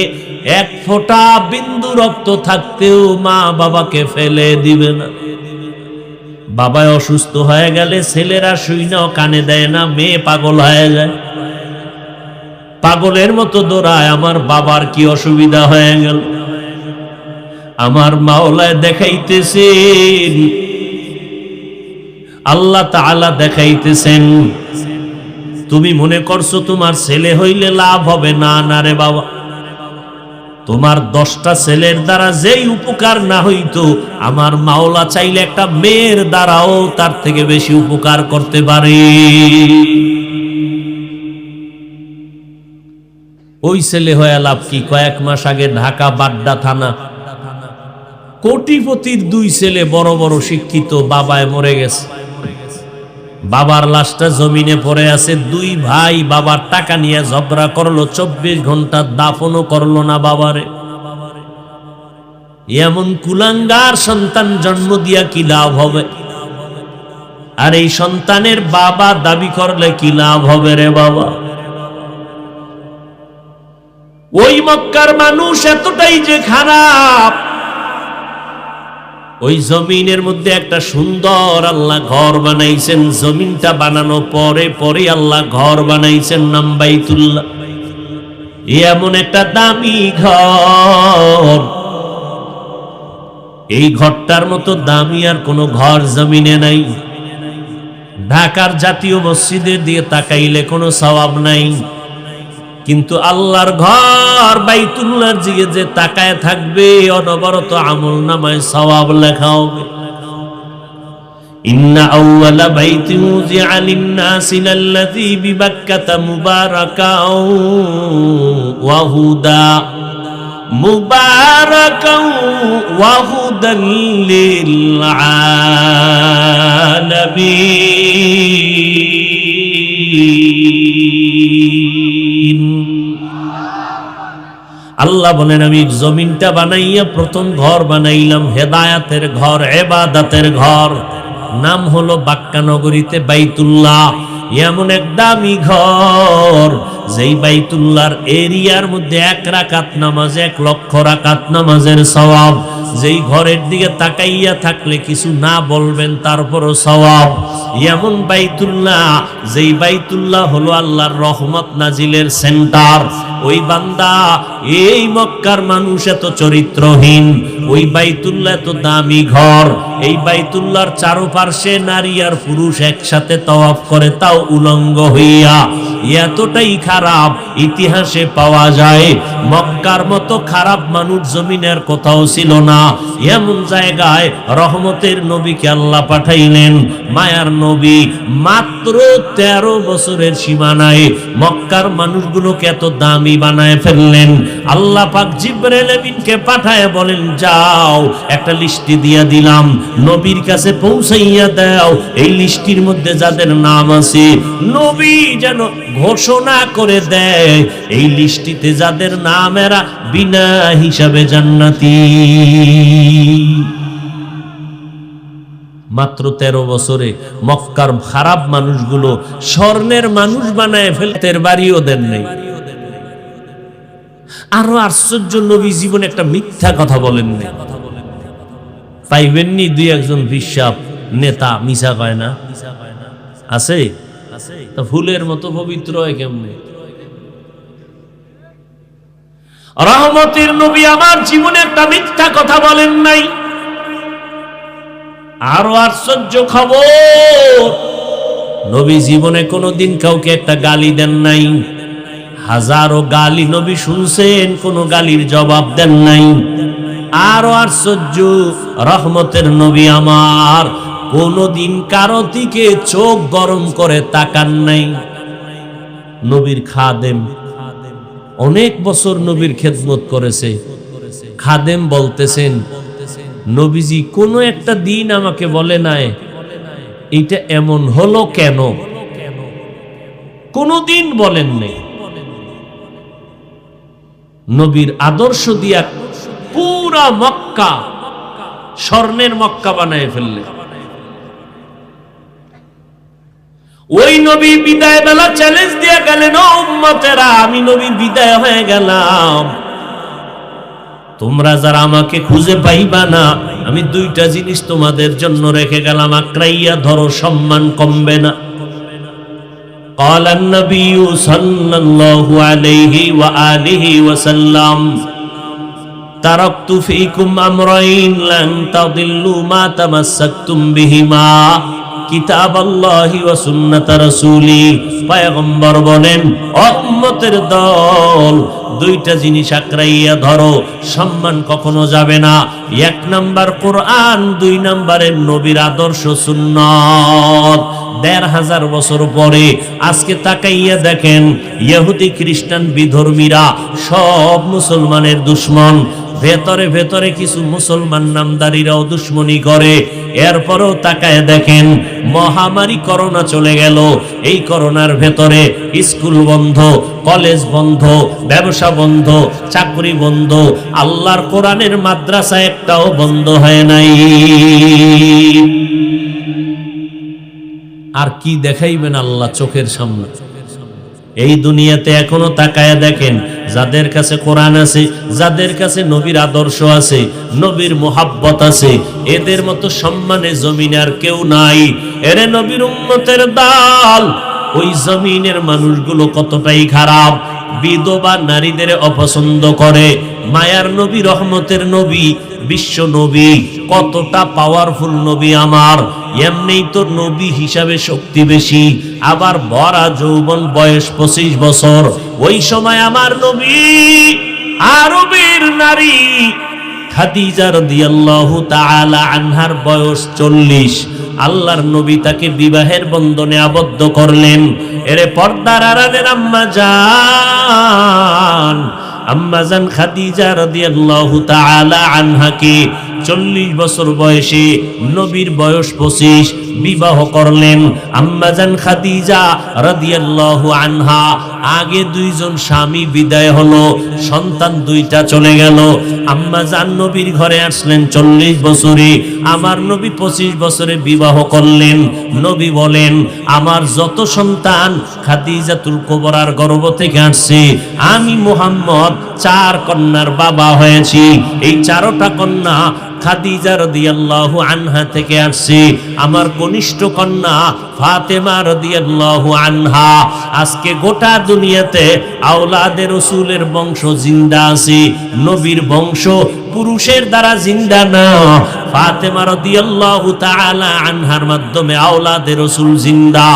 [SPEAKER 1] 1 ফোঁটা বিন্দু রক্ত থাকতেও মা বাবাকে ফেলে দিবে না। বাবা অসুস্থ হয়ে গেলে ছেলেরা শুইনাও কানে দেয় না, মেয়ে পাগল হয়ে যায়, পাগলের মতো দৌড়ায় আমার বাবার কি অসুবিধা হয়ে গেল। আমার মাওলায় দেখাইতেছেন, আল্লাহ তাআলা দেখাইতেছেন, তুমি মনে করছো তোমার ছেলে হইলে লাভ হবে, না না রে বাবা, তোমার 10টা ছেলের দ্বারা যেই উপকার না হইতো, আমার মাওলা চাইলে একটা মেয়ের দ্বারাও তার থেকে বেশি উপকার করতে পারে। ওই ছেলে হয়ে লাভ কি? কয়েক মাস আগে ঢাকা বাড্ডা থানা, কোটিপতির 2 ছেলে, বড় বড় শিক্ষিত, বাবায় মরে গেছে, বাবার লাশটা জমিনে পড়ে আছে। 2 ভাই বাবার টাকা নিয়ে ঝগড়া করলো, 24 ঘন্টা দাফনও করলো না বাবারে। এমন কুলাঙ্গার সন্তান জন্ম দিয়া কি লাভ হবে? আর এই সন্তানের বাবা দাবি করলে কি লাভ হবে রে বাবা? ওই মক্কার মানুষ এতটাই যে খারাপ, ওই জমিনের মধ্যে একটা সুন্দর আল্লাহ ঘর বানাইছেন, জমিনটা বানানো পরে পরে আল্লাহ ঘর বানাইছেন, নাম বাইতুল্লাহ। এমন একটা দামি ঘর, এই ঘরটার মতো দামি আর কোনো ঘর জমিনে নাই। ঢাকার জাতীয় মসজিদের দিয়ে তাকাইলে কোনো সওয়াব নাই, কিন্তু আল্লাহর ঘর বাইতুল্লাহর দিকে যে তাকায় থাকবে অনবরত আমল নামায় সওয়াব লেখা হবে। ইন্না আউওয়ালা বাইতিন উযিআ লিন-নাসি লাল্লাযী বিবাক্কাতা মুবারাকাও ওয়া হুদা, মুবারাকাও ওয়া হুদাল লিল আলামিন। আল্লাহ বলেন আমি জমিনটা বানাইয়া প্রথম ঘর বানাইলাম, হেদায়াতের ঘর, ইবাদতের ঘর, নাম হলো বাক্কা নগরীতে বাইতুল্লাহ। এমন এক দামি ঘর, যেই বাইতুল্লাহর এরিয়ার মধ্যে 1 রাকাত নামাজ 1 লক্ষ রাকাত নামাজের সওয়াব। যেই ঘরের দিকে তাকাইয়া থাকলে কিছু না বলবেন তারপরও সওয়াব। এমন বাইতুল্লাহ, যেই বাইতুল্লাহ হলো আল্লাহর রহমত নাজিলের সেন্টার। ওই বান্দা, এই মক্কার মানুষ এত চরিত্রহীন, ওই বাইতুল্লাহ এত দামি ঘর, এই বাইতুল্লাহর চারপাশে নারী আর পুরুষ একসাথে তওয়াফ করে, তাও উলঙ্গ হইয়া। এতটাই খারাপ ইতিহাসে পাওয়া যায়। মক্কার মতো খারাপ মানুষ জমিনের কোথাও ছিল না। এমন জায়গায় রহমতের নবীকে আল্লাহ পাঠাইলেন, মায়ার নবী মাত্র 13 বছরের সীমানায় মক্কার মানুষগুলোকে এত দামি বানায় ফেললেন। আল্লাহ পাক জিবরাইল আমিনকে পাঠায় বলেন, যাও একটা লিস্টি দিয়া দিলাম, নবীর কাছে পৌঁছাইয়া দাও। এই লিস্টির মধ্যে যাদের নাম আছে নবী যেন ঘোষণা করে দেয়, এই লিস্টিতে যাদের নাম এরা বিনা হিসাবে জান্নাতি। মাত্র 13 বছরে মক্কার খারাপ মানুষগুলো স্বর্ণের মানুষ বানায় ফেলতে বাড়িও দেন নাই। আরো আশ্চর্য, নবী জীবনে একটা মিথ্যা কথা বলেননি। পাইবেননি দুই একজন বিশ্বাস নেতা মিছা কয় না? আছে? তা ফুলের মতো পবিত্র হয় কেমনে? রহমতের নবী আমার জীবনে একটা মিথ্যা কথা বলেন নাই। আরো আশ্চর্য খবর, নবী জীবনে কোনোদিন কাউকে একটা গালি দেন নাই। হাজারো গালি নবী শুনছেন, কোনো গালির জবাব দেন নাই। আরো আশ্চর্য, রহমতের নবী আমার কোনোদিন কারো দিকে চোখ গরম করে তাকান নাই। নবীর খাদেম অনেক বছর নবীর খেদমত করেছে। খাদেম বলতেছেন, নবীজি কোনো একটা দিন আমাকে বলে নাই এইটা এমন হলো কেন, কোনদিন বলেন নাই। নবীর আদর্শ দিয়া পুরা মক্কা স্বর্ণের মক্কা বানায় ফেললেন। ওই নবী বিদায় বেলা চ্যালেঞ্জ দিয়ে গেলেন, ও উম্মতেরা, আমি নবী বিদায় হয়ে গেলাম, তোমরা যারা আমাকে খুঁজে পাইবা না, আমি দুইটা জিনিস তোমাদের জন্য রেখে গেলাম, আঁকড়াইয়া ধরো, সম্মান কমবে না। قال النبي صلى الله عليه وآله وسلم تركت فيكم أمرين لن تضلوا ما تمسكتم بهما কিতাব আল্লাহি ওয়া সুন্নাত রাসূলি। পয়গম্বর বলেন, উম্মতের দল, দুইটা জিনিস আঁকড়াইয়া ধরো, সম্মান কখনো যাবে না। 1 নাম্বার কোরআন, 2 নাম্বারে নবীর আদর্শ সুন্নাত। 1500 বছর পরে আজকে তাকাইয়া দেখেন, ইহুদি খ্রিস্টান বিধর্মীরা সব মুসলমানের দুশমন। ভেতরে ভেতরে কিছু মুসলমান নামদারিরাও দুশ্মনী করে। এরপরেও তাকায় দেখেন, মহামারী করোনা চলে গেল, এই করোনার ভেতরে স্কুল বন্ধ, কলেজ বন্ধ, ব্যবসা বন্ধ, চাকরি বন্ধ, আল্লাহর কোরআনের মাদ্রাসা একটাও বন্ধ হয় নাই। আর কি দেখাইবেন আল্লাহ চোখের সামনে? এই দুনিয়াতে এখনো তাকায়া দেখেন, যাদের কাছে কোরআন আছে, যাদের কাছে নবীর আদর্শ আছে, নবীর মোহাব্বত আছে, এদের মতো সম্মানে জমিনে আর কেউ নাই। এরে নবীর উম্মতের দল, ওই জমিনের মানুষগুলো কতটাই খারাপ, বিধবা নারীদের অপছন্দ করে। মায়ার নবী, রহমতের নবী, বিশ্ব নবী, কতটা পাওয়ারফুল নবী আমার। এমনি তো নবী হিসাবে শক্তি বেশি, আবার ভরা যৌবন, বয়স 25 বছর। ওই সময় আমার নবী আরবের নারী খাদিজা রাদিয়াল্লাহু তাআলা আনহার বয়স 40। আল্লাহর নবী তাকে বিবাহের বন্ধনে আবদ্ধ করলেন। এরে পর্দার আড়ালের আম্মা জান খাদিজা রাদিয়াল্লাহু তাআলা আনহাকে 40 বছর বয়সে, নবীর বয়স 25, বিবাহ করলেন। আম্মা জান খাদিজা রাদিয়াল্লাহু আনহা আগে 2 জন স্বামী বিদায় হলো, সন্তান 2টা চলে গেল। আম্মা জান নবীর ঘরে আসলেন 40 বছরে, আমার নবী 25 বছরে বিবাহ করলেন। নবী বলেন, আমার যত সন্তান খাদিজাতুল কুবরার গর্ভ থেকে আসছে, আমি মুহাম্মদ 4 কন্যার বাবা হয়েছি। এই 4টা কন্যা খাদিজা রাদিয়াল্লাহু আনহা থেকে আসছে। আমার কনিষ্ঠ কন্যা ফাতেমা রাদিয়াল্লাহু আনহা। আজকে গোটা দুনিয়াতে আওলাদে রাসূলের বংশ জিন্দা আছে, নবীর বংশ পুরুষের দ্বারা জিন্দা না, ফাতেমা রাদিয়াল্লাহু তাআলা আনহার মাধ্যমে আওলাদে রাসূল জিন্দা,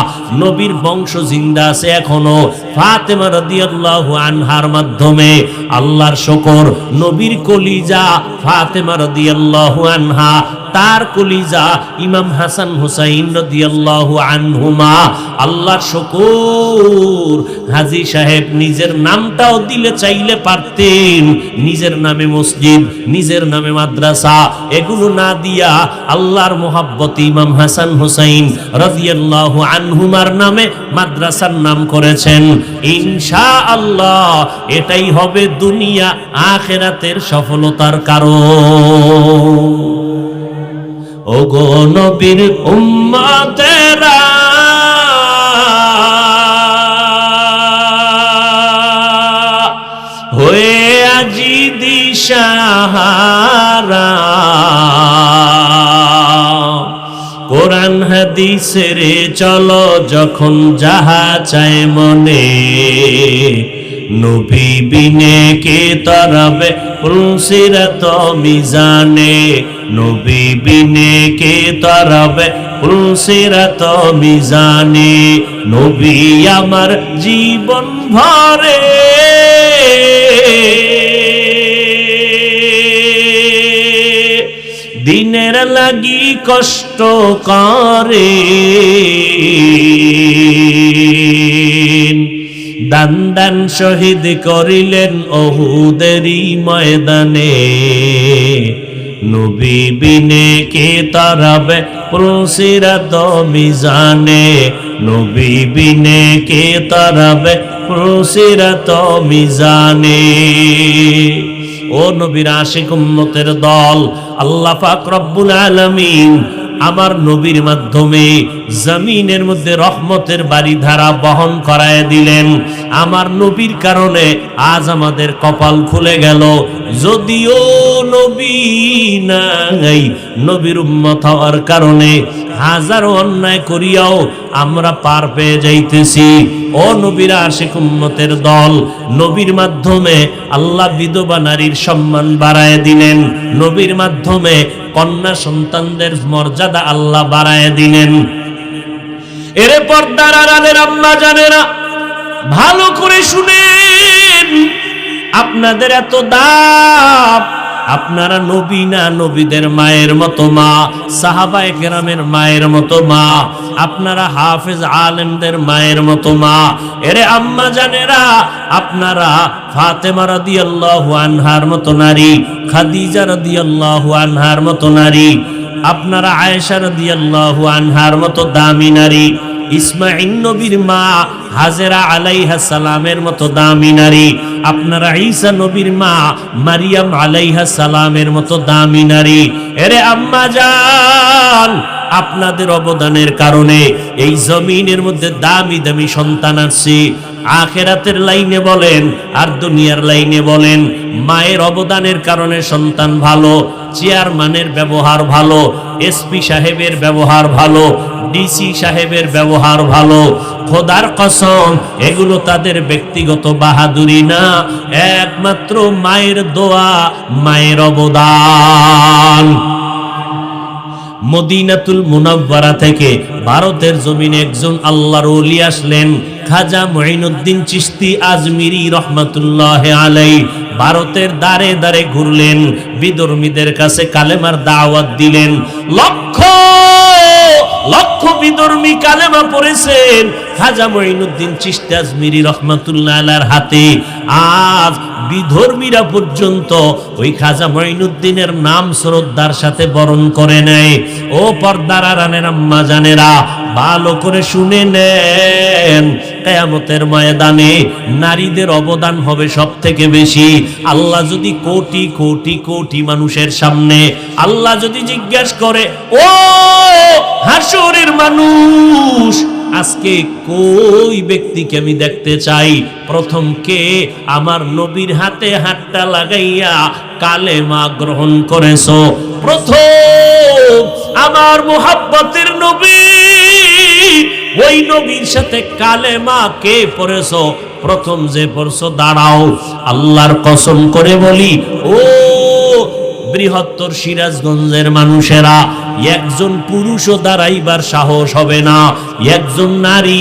[SPEAKER 1] নবীর বংশ জিন্দা আছে এখনো। ফাতেমা রাদিয়াল্লাহু আনহার মাধ্যমে আল্লাহর শুকর, নবীর কলিজা ফাতেমা রাদিয়াল্লাহু আনহা, তার কলিজা ইমাম হাসান হুসাইন রাদিয়াল্লাহু আনহুমা। আল্লাহর শুকর, হাজী সাহেব নিজের নামটাও দিলে চাইলে পারতেন, নিজের নামে মসজিদ, নিজের নামে মাদ্রাসা, এগুলো না দিয়া আল্লাহর মোহাব্বতে ইমাম হাসান হুসাইন রাদিয়াল্লাহু আনহুমার নামে মাদ্রাসার নাম করেছেন। ইনশাআল্লাহ এটাই হবে দুনিয়া আখিরাতের সফলতার কারণ। ওগো নবীর উম্মতেরা, হয়ে আজি দিশাহারা, কোরআন হাদিসের চলো যখন যাহা চায় মনে, নবী বিনে কে তরবে পুলসিরাত মিজানে, নবী বিনে কে তরবে পুলসিরাত মিজানে, নবী আমার জীবন ভরে দিনের লাগি কষ্ট করে, দান দান শহীদ করিলেন ওহুদেরই ময়দানে, নবী বিনে কে তরাবে পুলসিরাত মিজানে, নবী বিনে কে তরাবে পুলসিরাত মিজানে। ও নবীর আশিক উম্মতের দল, আল্লাহ পাক রব্বুল আলামিন আমার নবীর মাধ্যমে জমিনের মধ্যে রহমতের বাড়িধারা বহন করায় দিলেন। আমার নবীর কারণে আজ আমাদের কপাল খুলে গেল। যদিও নবী নাই, নবীর উম্মত হওয়ার কারণে হাজারো অন্যায় করিয়াও আমরা পার পেয়ে যাইতেছি। ও নবীর আশিক উম্মতের দল, নবীর মাধ্যমে আল্লাহ বিধবা নারীর সম্মান বাড়ায় দিলেন, নবীর মাধ্যমে কন্যা সন্তানদের মর্যাদা আল্লাহ বাড়ায় দিলেন। এরে পর্দার আড়ালের আম্মা জানেরা, ভালো করে শুনেন, আপনাদের এত দাম, আপনারা নবী না, নবীদের মায়ের মতো মা, সাহাবায়ে কেরামের মায়ের মতো মা, আপনারা হাফেজ আলেমদের মায়ের মতো মা। এরে আম্মা জানেরা, আপনারা ফাতেমা রাদিয়াল্লাহু আনহার মতো নারী, খাদিজা রাদিয়াল্লাহু আনহার মতো নারী, আপনারা আয়েশা রাদিয়াল্লাহু আনহার মতো দামি নারী, ইসমাঈল নবীর মা হাজেরা আলাইহিস সালামের মতো দামি নারী, আপনারা ঈসা নবীর মা মারিয়াম আলাইহিস সালামের মতো দামি নারী। এরে আম্মা জান, আপনাদের অবদানের কারণে এই জমিনের মধ্যে দামি দামি সন্তান আসছে। আখিরাতের লাইনে বলেন আর দুনিয়ার লাইনে বলেন, মায়ের অবদানের কারণে সন্তান ভালো, চেয়ারম্যানের ব্যবহার ভালো, এসপি সাহেবের ব্যবহার ভালো, ডিসি সাহেবের ব্যবহার ভালো। খোদার কসম, এগুলো তাদের ব্যক্তিগত বাহাদুরি না, একমাত্র মায়ের দোয়া, মায়ের অবদান। মদিনাতুল মুনাওয়ারা থেকে ভারতের জমিনে একজন আল্লাহর ওলি আসলেন, খাজা মুঈনুদ্দিন চিশতি আজমিরি রহমাতুল্লাহি আলাইহি। ভারতের দাঁড়ে দাঁড়ে ঘুরলেন, বিধর্মীদের কাছে কালেমার দাওয়াত দিলেন। লক্ষ লক্ষ বিধর্মী কালেমা পড়েছেন খাজা মুঈনুদ্দিন চিশতি আজমিরি রাহমাতুল্লাহ আলাইহির হাতে। আজ বিধর্মীরা পর্যন্ত ওই খাজা মুঈনুদ্দিনের নাম শ্রদ্ধার সাথে বরণ করে নেয়। ও পর্দার আড়ালের আম্মা জানেরা, ভালো করে শুনে নেন, কিয়ামতের ময়দানে নারীদের অবদান হবে সবথেকে বেশি। আল্লাহ যদি কোটি কোটি কোটি মানুষের সামনে আল্লাহ যদি জিজ্ঞাসা করে, ও হাসরের মানুষ, আজকে কই ব্যক্তিকে আমি দেখতে চাই? প্রথম কে আমার নবীর হাতে হাতটা লাগাইয়া কালেমা গ্রহণ করেছো? প্রথম আমার মুহাব্বতের নবী, ওই নবীর সাথে কালেমা কে পড়েছো? প্রথম যে পড়ছো, দাঁড়াও, আল্লাহর কসম করে বলি, ও বৃহত্তর সিরাজগঞ্জের মানুষেরা একজন পুরুষও দাঁড়াইবার সাহস হবে না। একজন নারী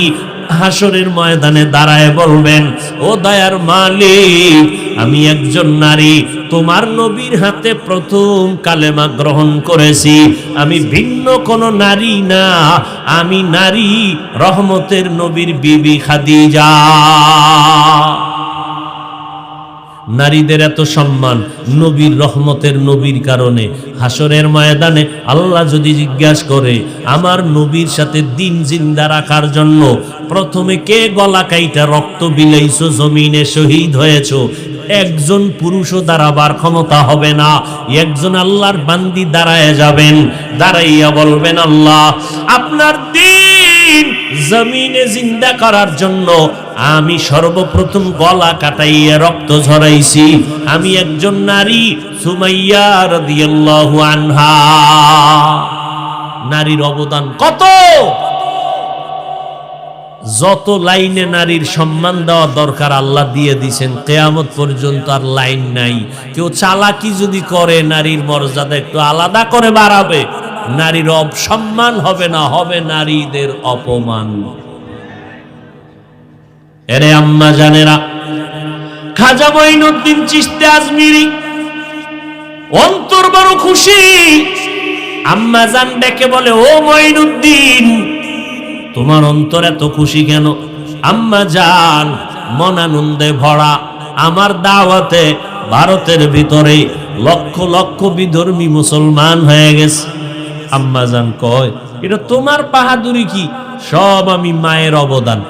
[SPEAKER 1] হাসরের ময়দানে দাঁড়ায় বলবেন, ও দয়ার মালিক, আমি একজন নারী, তোমার নবীর হাতে প্রথম কালেমা গ্রহণ করেছি। আমি ভিন্ন কোন নারী না, আমি নারী রহমতের নবীর বিবি খাদিজা। নারীদের এত সম্মান নবীর রহমতের নবীর কারণে। হাসরের ময়দানে আল্লাহ যদি জিজ্ঞাসা করে, আমার নবীর সাথে দিন জিন্দা রাখার জন্য প্রথমে কে গলা কাইটা রক্ত বিলাইছো, জমিনে শহীদ হয়েছো, একজন পুরুষও দাঁড়াবার ক্ষমতা হবে না। একজন আল্লাহর বান্দি দাঁড়ায় যাবেন, দাঁড়াইয়া বলবেন, আল্লাহ, আপনার দিন জমিনে জিন্দা করার জন্য আমি সর্বপ্রথম গলা কাটাইয়া রক্ত ঝরাইছি। আমি একজন নারী, সুমাইয়া রাদিয়াল্লাহু আনহা। নারীর অবদান কত! যত লাইনে নারীর সম্মান দেওয়া দরকার আল্লাহ দিয়ে দিয়েছেন, কিয়ামত পর্যন্ত আর লাইন নাই। কেউ চালাকি যদি করে নারীর মর্যাদা একটু আলাদা করে বাড়াবে, নারীর অপসম্মান হবে না, হবে নারীদের অপমান। এরে আম্মা জানেরা, খাজা মঈনুদ্দিন চিশতি আজমিরি অন্তর বড় খুশি। আম্মা জান ডেকে বলে, ও মঈনুদ্দিন, তোমার অন্তর এত খুশি কেন? আম্মা জান মন আনন্দে ভরা। আমার দাওয়াতে ভারতের ভিতরে লক্ষ লক্ষ বিধর্মী মুসলমান হয়ে গেছে। আম্মা জান কয়, এটা তোমার বাহাদুরি কি? সব আমি মায়ের অবদান।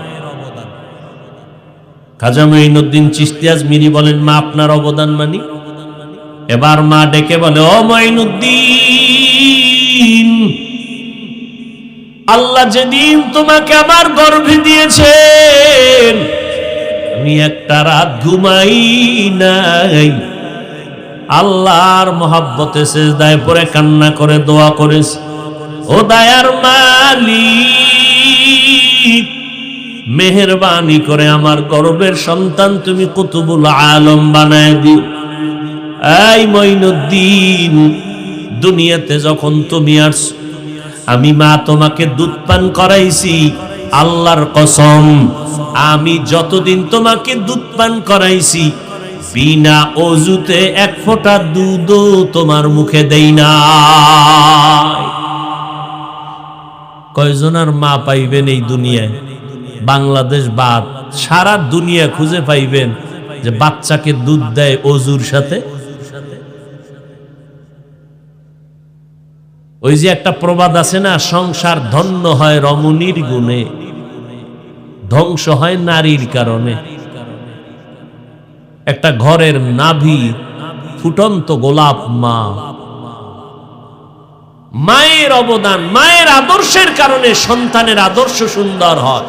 [SPEAKER 1] খাজা মঈনুদ্দিন চিশতি আজমিরি বলেন, মা আপনার অবদান মানি? এবার মা ডেকে বলে, ও মঈনুদ্দিন, আল্লাহ যেদিন তোমাকে আমার গর্ভে দিয়েছেন, আমি একটা রাত ঘুমাই নাই। আল্লাহর মহব্বতে সিজদায় পড়ে কান্না করে দোয়া করেছি, ও দয়ার মালিক, মেহেরবানি করে আমার গর্বের সন্তান তুমি কুতুবুল আলম বানায় দিও। এই মঈনুদ্দিন, দুনিয়াতে যখন তুমি আসছো, আমি মা তোমাকে দুধ পান করাইছি। আল্লাহর কসম, আমি যতদিন তোমাকে দুধ পান করাইছি, বিনা অজুতে এক ফোঁটা দুধও তোমার মুখে দেই না। কয়জনের মা পাইবেন এই দুনিয়ায়? বাংলাদেশ বাদ সারা দুনিয়া খুঁজে পাইবেন যে বাচ্চাকে দুধ দেয় অজুর সাথে। ওই যে একটা প্রবাদ আছে না, সংসার ধন্য হয় রমণীর গুণে, ধ্বংস হয় নারীর কারণে। একটা ঘরের নাভি ফুটন্ত গোলাপ মা। মায়ের অবদান, মায়ের আদর্শের কারণে সন্তানের আদর্শ সুন্দর হয়।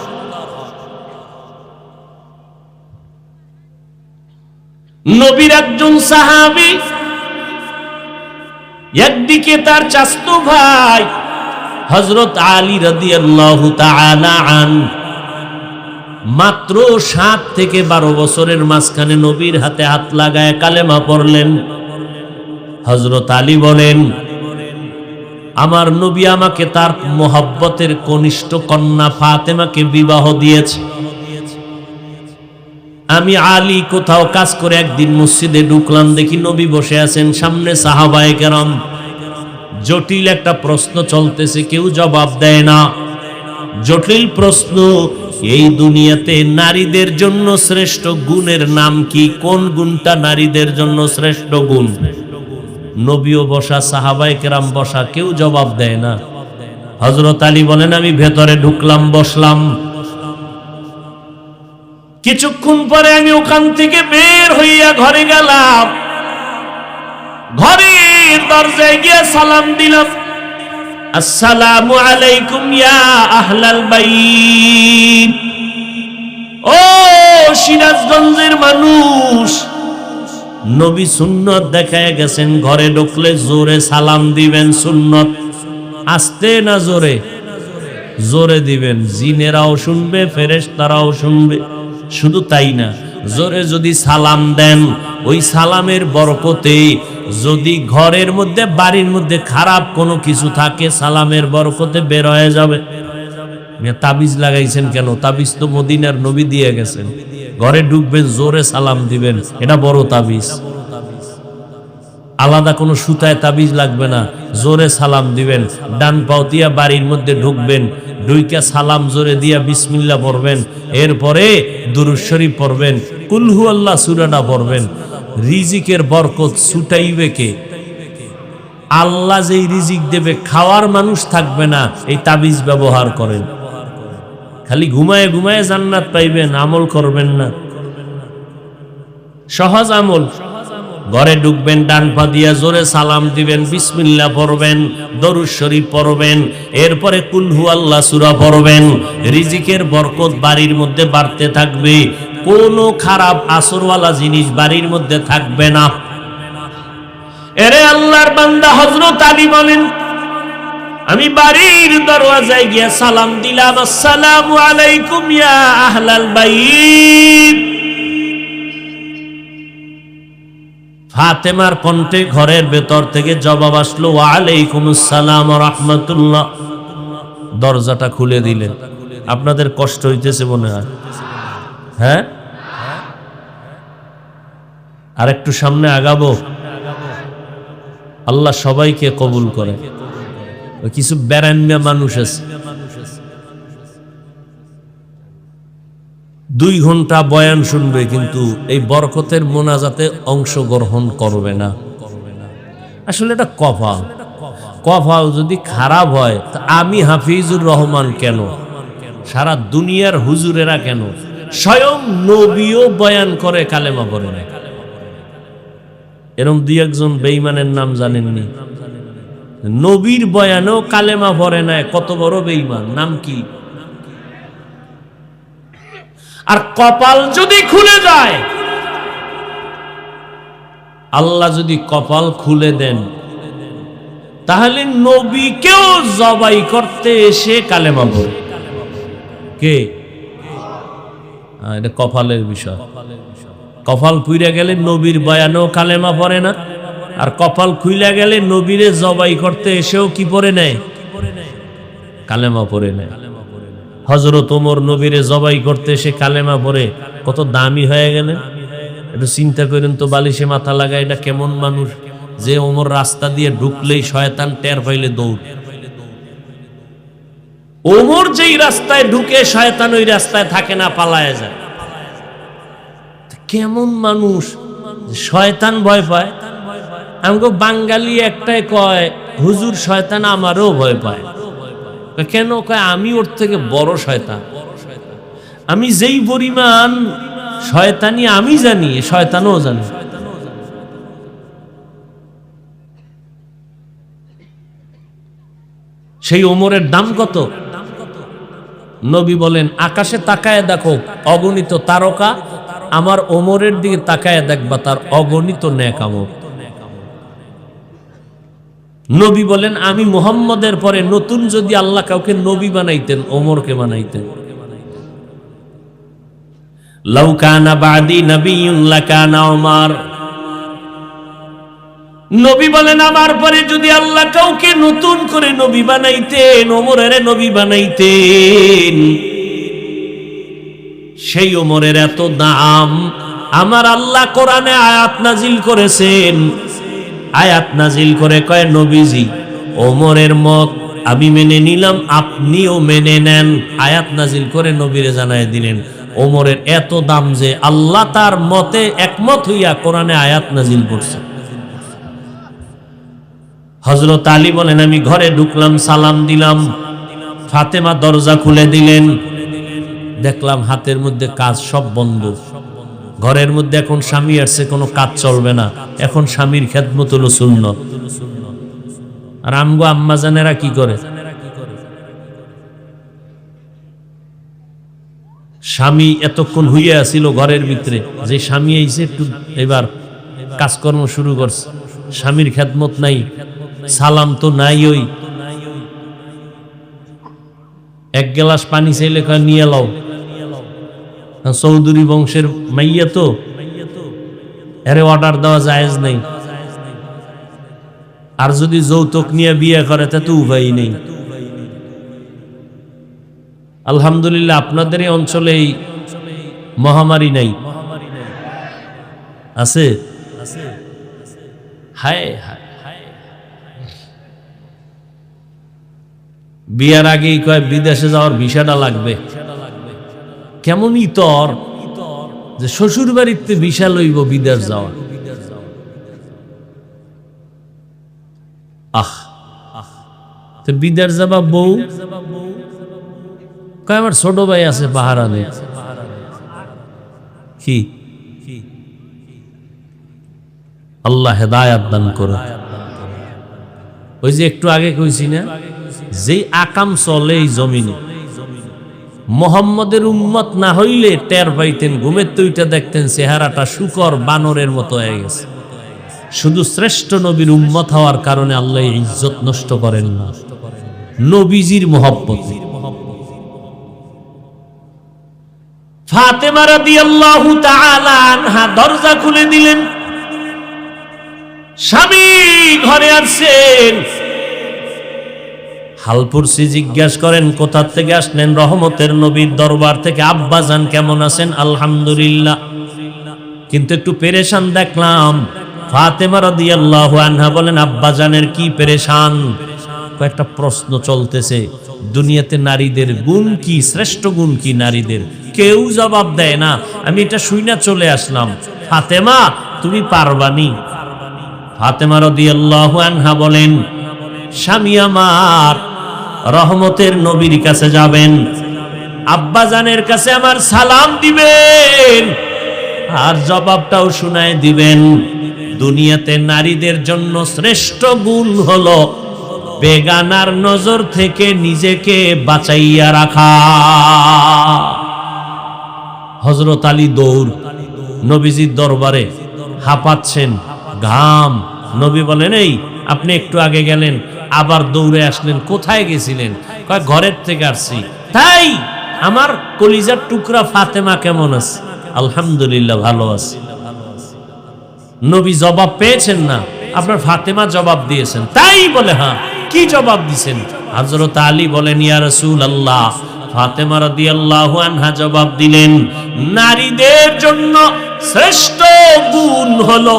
[SPEAKER 1] নবীর একজন সাহাবী, একদিকে তার চাচতো ভাই হযরত আলী রাদিয়াল্লাহু তাআলা আনহু, মাত্র 7 থেকে 12 বছরের মাঝখানে নবীর হাতে হাত লাগায় কালেমা পড়লেন। হযরত আলী বলেন, আমার নবী আমাকে তার মোহাব্বতের কনিষ্ঠ কন্যা ফাতেমাকে বিবাহ দিয়েছে। আমি আলী কোথাও কাজ করে একদিন মসজিদে ঢুকলাম, দেখি নবী বসে আছেন, সামনে সাহাবায়ে কেরাম। জটিল একটা প্রশ্ন চলতেছে, কেউ জবাব দেয় না। জটিল প্রশ্ন, এই দুনিয়াতে নারীদের জন্য শ্রেষ্ঠ গুণের নাম কি? কোন গুণটা নারীদের জন্য শ্রেষ্ঠ গুণ? নবীও বসা, সাহাবায়ে কেরাম বসা, কেউ জবাব দেয় না। হযরত আলী বলেন, আমি ভেতরে ঢুকলাম, বসলাম। কিছুক্ষণ পরে আমি ওখান থেকে বের হইয়া ঘরে গেলাম। ঘরের দরজায় গিয়ে সালাম দিলাম, আসসালামু আলাইকুম ইয়া আহলাল বাইত। ও সিরাজগঞ্জের মানুষ, নবী সুন্নত দেখায় গেছেন, ঘরে ঢুকলে জোরে সালাম দিবেন। সুন্নত আস্তে না জোরে? জোরে দিবেন, জিনেরাও শুনবে, ফেরেশতারাও শুনবে। শুধু তাই না, জোরে যদি সালাম দেন, ওই সালামের বরকতে যদি ঘরের মধ্যে বাড়ির মধ্যে খারাপ কোনো কিছু থাকে, সালামের বরকতে বের হয়ে যাবে। তাবিজ লাগাইছেন কেন? তাবিজ তো মদিনার নবী দিয়ে গেছেন। ঘরে ঢুকবেন, জোরে সালাম দিবেন, এটা বড় তাবিজ। আলাদা কোনো সুতায় তাবিজ লাগবে না, জোরে সালাম দিবেন। ডান পাও দিয়া বাড়ির মধ্যে ঢুকবেন, ঢুইকা সালাম জোরে দিয়া বিসমিল্লাহ পড়বেন, এরপরে দুরূদ শরীফ পড়বেন, কুল হু আল্লাহ সূরাটা পড়বেন। রিজিকের বরকত ছুটাইবে কে? আল্লাহ যেই রিজিক দেবে, খাওয়ার মানুষ থাকবে না। এই তাবিজ ব্যবহার করেন, খালি ঘুমায় ঘুমায় জান্নাত পাইবেন, আমল করবেন না। সহজ আমল। ঘরে ঢুকবেন, ডান পা দিয়া জোরে সালাম দিবেন, বিসমিল্লাহ পড়বেন, দরুদ শরীফ পড়বেন, এরপরে কুল হু আল্লাহ সূরা পড়বেন। রিজিকের বরকত বাড়ির মধ্যে বাড়তে থাকবে, কোনো খারাপ আসরওয়ালা জিনিস বাড়ির মধ্যে থাকবে না। এরে আল্লাহর বান্দা হযরত আলী বলেন, আমি বাড়ির দরওয়াজায় গিয়ে সালাম দিলাম, আসসালামু আলাইকুম ইয়া আহলাল বাইত। ফাতেমার কণ্ঠে ঘরের ভেতর থেকে জবাব আসলো, ওয়া আলাইকুমুস সালাম ওয়া রাহমাতুল্লাহ। দরজাটা খুলে দিলেন। আপনাদের কষ্ট হইতেছে মনে হয়, হ্যাঁ? আর একটু সামনে আগাবো। আল্লাহ সবাইকে কবুল করে। কিছু বেরান্না মানুষ আছে, 2 ঘন্টা বয়ান শুনবে, কিন্তু এই বরকতের মোনাজাতে অংশগ্রহণ করবে না। আসলে এটা কপাল। কপাল যদি খারাপ হয়, তা আমি হাফিজুর রহমান কেন, সারা দুনিয়ার হুজুরেরা কেন, স্বয়ং নবীও বয়ান করে কালেমা পড়ে না। এরকম 2-1 বেঈমানের নাম জানেননি? নবীর বয়ানেও কালেমা পড়ে না, কত বড় বেঈমান! নাম কি? আর কপাল যদি খুলে যায়, আল্লাহ যদি কপাল খুলে দেন, তাহলে নবীকেও জবাই করতে এসে কালেমা পড়ে। কে? এটা কপালের বিষয়। কপাল পুইরা গেলে নবীর বয়ানেও কালেমা পড়ে না, আর কপাল খুইলা গেলে নবীরে জবাই করতে এসেও কি পড়ে নেয়? কালেমা পড়ে নেয়। হযরত ওমর নবীরে জবাই করতে এসে কালেমা পড়ে, কত দামি হয়ে গেলেন। একটু চিন্তা করেন তো, বালিশে মাথা লাগায়, এটা কেমন মানুষ যে ওমর রাস্তা দিয়ে ঢুকলেই শয়তান টের পাইলে দৌড়। ওমর যেই রাস্তায় ঢুকে, শয়তান ওই রাস্তায় থাকে না, পালায় যায়। কেমন মানুষ, শয়তান ভয় পায়। আমাকে বাঙালি একটাই কয়, হুজুর শয়তান আমারও ভয় পায়। কেন? কয় আমি ওর থেকে বড় শয়তান। আমি যেই পরিমাণ শয়তানি আমি জানি, শয়তানও জানে। সেই ওমরের দাম কত? নবী বলেন, আকাশে তাকায় দেখো অগণিত তারকা, আমার ওমরের দিকে তাকায় দেখবা তার অগণিত নেক আমল। নবী বলেন, আমি মুহাম্মদের পরে নতুন যদি আল্লাহ কাউকে নবী বানাইতেন, ওমরকে বানাইতেন। লাউ কানা বাদি নবিয়্যুন লাকানা ওমর। নবী বলেন, আমার পরে যদি আল্লাহ কাউকে নতুন করে নবী বানাইতেন, ওমরের নবী বানাইতেন। সেই ওমরের এত দাম। আমার আল্লাহ কোরআনে আয়াত নাজিল করেছেন। আয়াত নাজিল করে কয়, নবীজি ওমরের মত আমি মেনে নিলাম, আপনিও মেনে নেন। আয়াত নাজিল করে নবীরে জানায় দিলেন, ওমরের এত দাম যে আল্লাহ তার মতে একমত হইয়া কোরআনে আয়াত নাজিল করছে। হযরত আলী বলেন, আমি ঘরে ঢুকলাম, সালাম দিলাম, ফাতেমা দরজা খুলে দিলেন। দেখলাম হাতের মধ্যে কাজ সব বন্ধ। ঘরের মধ্যে এখন স্বামী আসছে, কোনো কাজ চলবে না। এখন স্বামীর খেদমত হলো সুন্নত। আর আমগো আম্মা জানেরা কি করে? স্বামী এতক্ষণ হইয়া আসিল ঘরের ভিতরে, যে স্বামী আইছে একটু এবার কাজকর্ম শুরু করছে, স্বামীর খেদমত নাই, সালাম তো নাই। ওই 1 গ্লাস পানি চাইলে কয় নিয়ে লাও, চৌধুরী বংশের মাইয়া তো, এর অর্ডার দেওয়া জায়েজ নেই। আর যদি যৌতুক নিয়ে বিয়ে করে তা তো উপায় নেই। আলহামদুলিল্লাহ আপনাদের এই অঞ্চলে এই মহামারী নাই, আছে? হায় হায়, বিয়ার আগেই কয় বিদেশে যাওয়ার ভিসাটা লাগবে। কেমন ইতর যে শ্বশুর বাড়িতে ভিসা লইব বিদেশ যাওয়া। তো বিদেশ যাবা বউ কয় আমার ছোট ভাই আছে পাহারানে। কি আল্লাহ হেদায়াত দান করে। ওই যে একটু আগে কইছি না, যেই আকাম চলে এই জমিনে, মোহাম্মদের উম্মত না হইলে টের পাইতেন, ঘুমের তুইটা দেখতেন চেহারাটা শুকর বানরের মতো হয়ে গেছে। শুধু শ্রেষ্ঠ নবীর উম্মত হওয়ার কারণে আল্লাহ ইজ্জত নষ্ট করেন না, নবীজির মহব্বতে। ফাতেমা রাদিয়াল্লাহু তাআলা আনহা দরজা খুলে দিলেন। স্বামী ঘরে আসছেন, হালপুরসি জিজ্ঞাসা করেন কোথা থেকে আসলেন? রহমতের নবীর দরবার থেকে। আব্বাজান কেমন আছেন? আলহামদুলিল্লাহ, কিন্তু একটু পেরেশান দেখলাম। ফাতেমা রাদিয়াল্লাহু আনহা বলেন আব্বাজানের কি পেরেশান? কয়েকটা প্রশ্ন চলতেছে, দুনিয়াতে নারীদের গুণ কি, শ্রেষ্ঠ গুণ কি নারীদের? কেউ জবাব দেয় না। আমি এটা শুইনা চলে আসলাম। ফাতেমা তুমি পারবানি? ফাতেমা রাদিয়াল্লাহু আনহা বলেন স্বামী আমার রহমতের নবীর কাছে যাবেন, আব্বাজানের কাছে আমার সালাম দিবেন, আর জবাবটাও শুনায় দিবেন। দুনিয়াতে নারীদের জন্য শ্রেষ্ঠ গুণ হলো বেগানার নজর থেকে নিজেকে বাঁচাইয়া রাখা। হযরত আলী দৌড় নবীজির দরবারে, হাঁপাচ্ছেন, ঘাম। নবী বলেন এই আপনি একটু আগে গেলেন, আবার দৌড়ে আসলেন, কোথায় গেছিলেন? কয় ঘরের থেকে আসছি। তাই আমার কলিজার টুকরা ফাতেমা কেমন আছে? আলহামদুলিল্লাহ ভালো আছে। নবী জবাব পেয়েছেন না, আপনার ফাতেমা জবাব দিয়েছেন। তাই বলে হ্যাঁ, কি জবাব দিয়েছেন? হযরত আলী বলেন ইয়া রাসূলুল্লাহ। ফাতেমা রাদিয়াল্লাহু আনহা জবাব দিলেন নারীদের জন্য শ্রেষ্ঠ গুণ হলো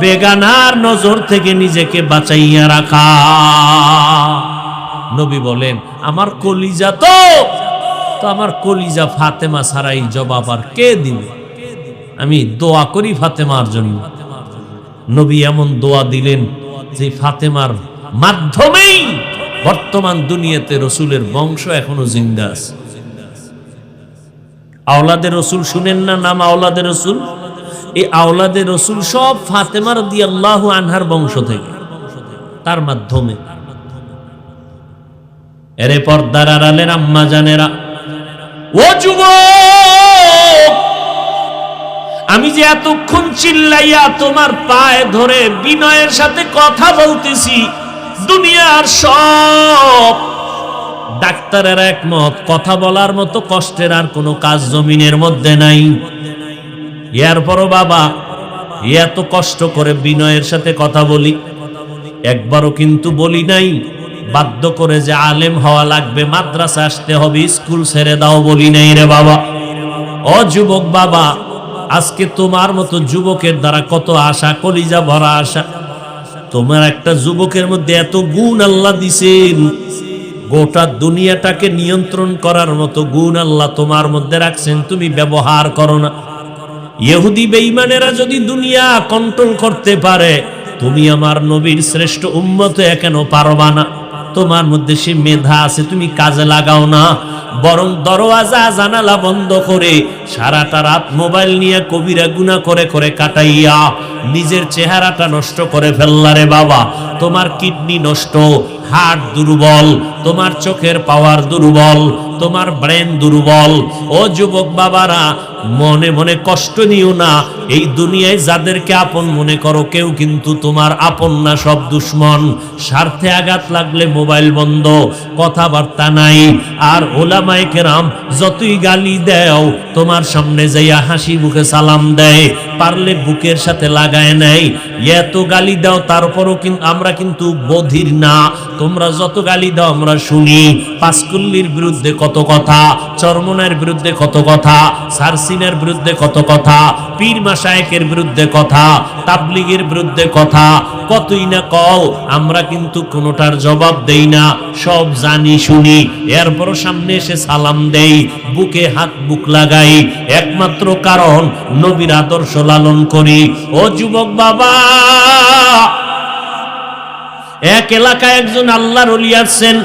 [SPEAKER 1] বেগানার নজর থেকে নিজেকে বাঁচাইয়া রাখা। নবী বলেন আমার কলিজা তো আমার কলিজা ফাতেমা ছাড়াই জবাব আর কে দিবে? আমি দোয়া করি ফাতেমার জন্য। নবী এমন দোয়া দিলেন যে ফাতেমার মাধ্যমেই বর্তমান দুনিয়াতে রসুলের বংশ এখনো জিন্দা আছে। আওলাদের রসুল শুনেন না নাম আওলাদের রসুল? এই আওলাদের রসুল সব ফাতেমা রাদিয়াল্লাহু আনহার বংশ থেকে, তার মাধ্যমে। এরে পর্দার আড়ালের আম্মা জানেরা, ও যুবক, আমি যে এতক্ষণ চিল্লাইয়া তোমার পায়ে ধরে বিনয়ের সাথে কথা বলতেছি, দুনিয়ার সব ডাক্তারের একমত কথা বলার মতো কষ্টের আর কোনো কাজ জমিনের মধ্যে নাই। এরপরও বাবা এত কষ্ট করে বিনয়ের সাথে কথা বলি, একবারও কিন্তু বলি নাই বাধ্য করে যে আলেম হওয়া লাগবে, মাদ্রাসা আসতে হবে, স্কুল ছেড়ে দাও, বলি নাই রে বাবা। ও যুবক বাবা, আজকে তোমার মতো যুবকের দ্বারা কত আশা, কলিজা ভরা আশা। তোমার একটা যুবকের মধ্যে এত গুণ আল্লাহ দিছেন, গোটা দুনিয়াটাকে নিয়ন্ত্রণ করার মতো গুণ আল্লাহ তোমার মধ্যে রাখছেন, তুমি ব্যবহার করো না। ইহুদি বেঈমানেরা যদি দুনিয়া কন্ট্রোল করতে পারে, তুমি আমার নবীর শ্রেষ্ঠ উম্মত কেন পারবা না? তোমার মধ্যে সে মেধা আছে, তুমি কাজে লাগাও না, বরং দরওয়াজা জানালা বন্ধ করে সারাটা রাত মোবাইল নিয়ে কবিরা গুনাহ করে করে কাটাইয়া নিজের চেহারাটা নষ্ট করে ফেললারে বাবা। তোমার কিডনি নষ্ট, হার্ট দুর্বল, তোমার চোখের পাওয়ার দুর্বল, তোমার ব্রেন দুর্বল। ও যুবক বাবারা, মনে মনে কষ্ট নিও না। এই দুনিয়ায় যাদেরকে আপন মনে করো, কেউ কিন্তু তোমার আপন না, সব দুশ্মন। স্বার্থে আঘাত লাগলে মোবাইল বন্ধ, কথাবার্তা নাই। আর ওলামায়ে কেরাম যতই গালি দেও, তোমার সামনে যাইয়া হাসি মুখে সালাম দেয়, পারলে বুকের সাথে লাগায় নেয়। এত গালি দাও, তারপরও কিন্তু আমরা কিন্তু বধির না। তোমরা যত গালি দাও আমরা শুনি। পাঁচকুল্লির বিরুদ্ধে কত কথা, চরমনের বিরুদ্ধে কত কথা, সারসিনের বিরুদ্ধে কত কথা, পীর মাশায়েখের বিরুদ্ধে কথা, তাবলীগের বিরুদ্ধে কথা, কতই না কও। আমরা কিন্তু কোনোটার জবাব দেই না, সব জানি শুনি। এরপরও সামনে এসে সালাম দেই, বুকে হাত বুক লাগাই, একমাত্র কারণ নবীর আদর্শ লালন করি। ও যুবক বাবা, এক এলাকায় একজন আল্লাহর ওলি আছেন।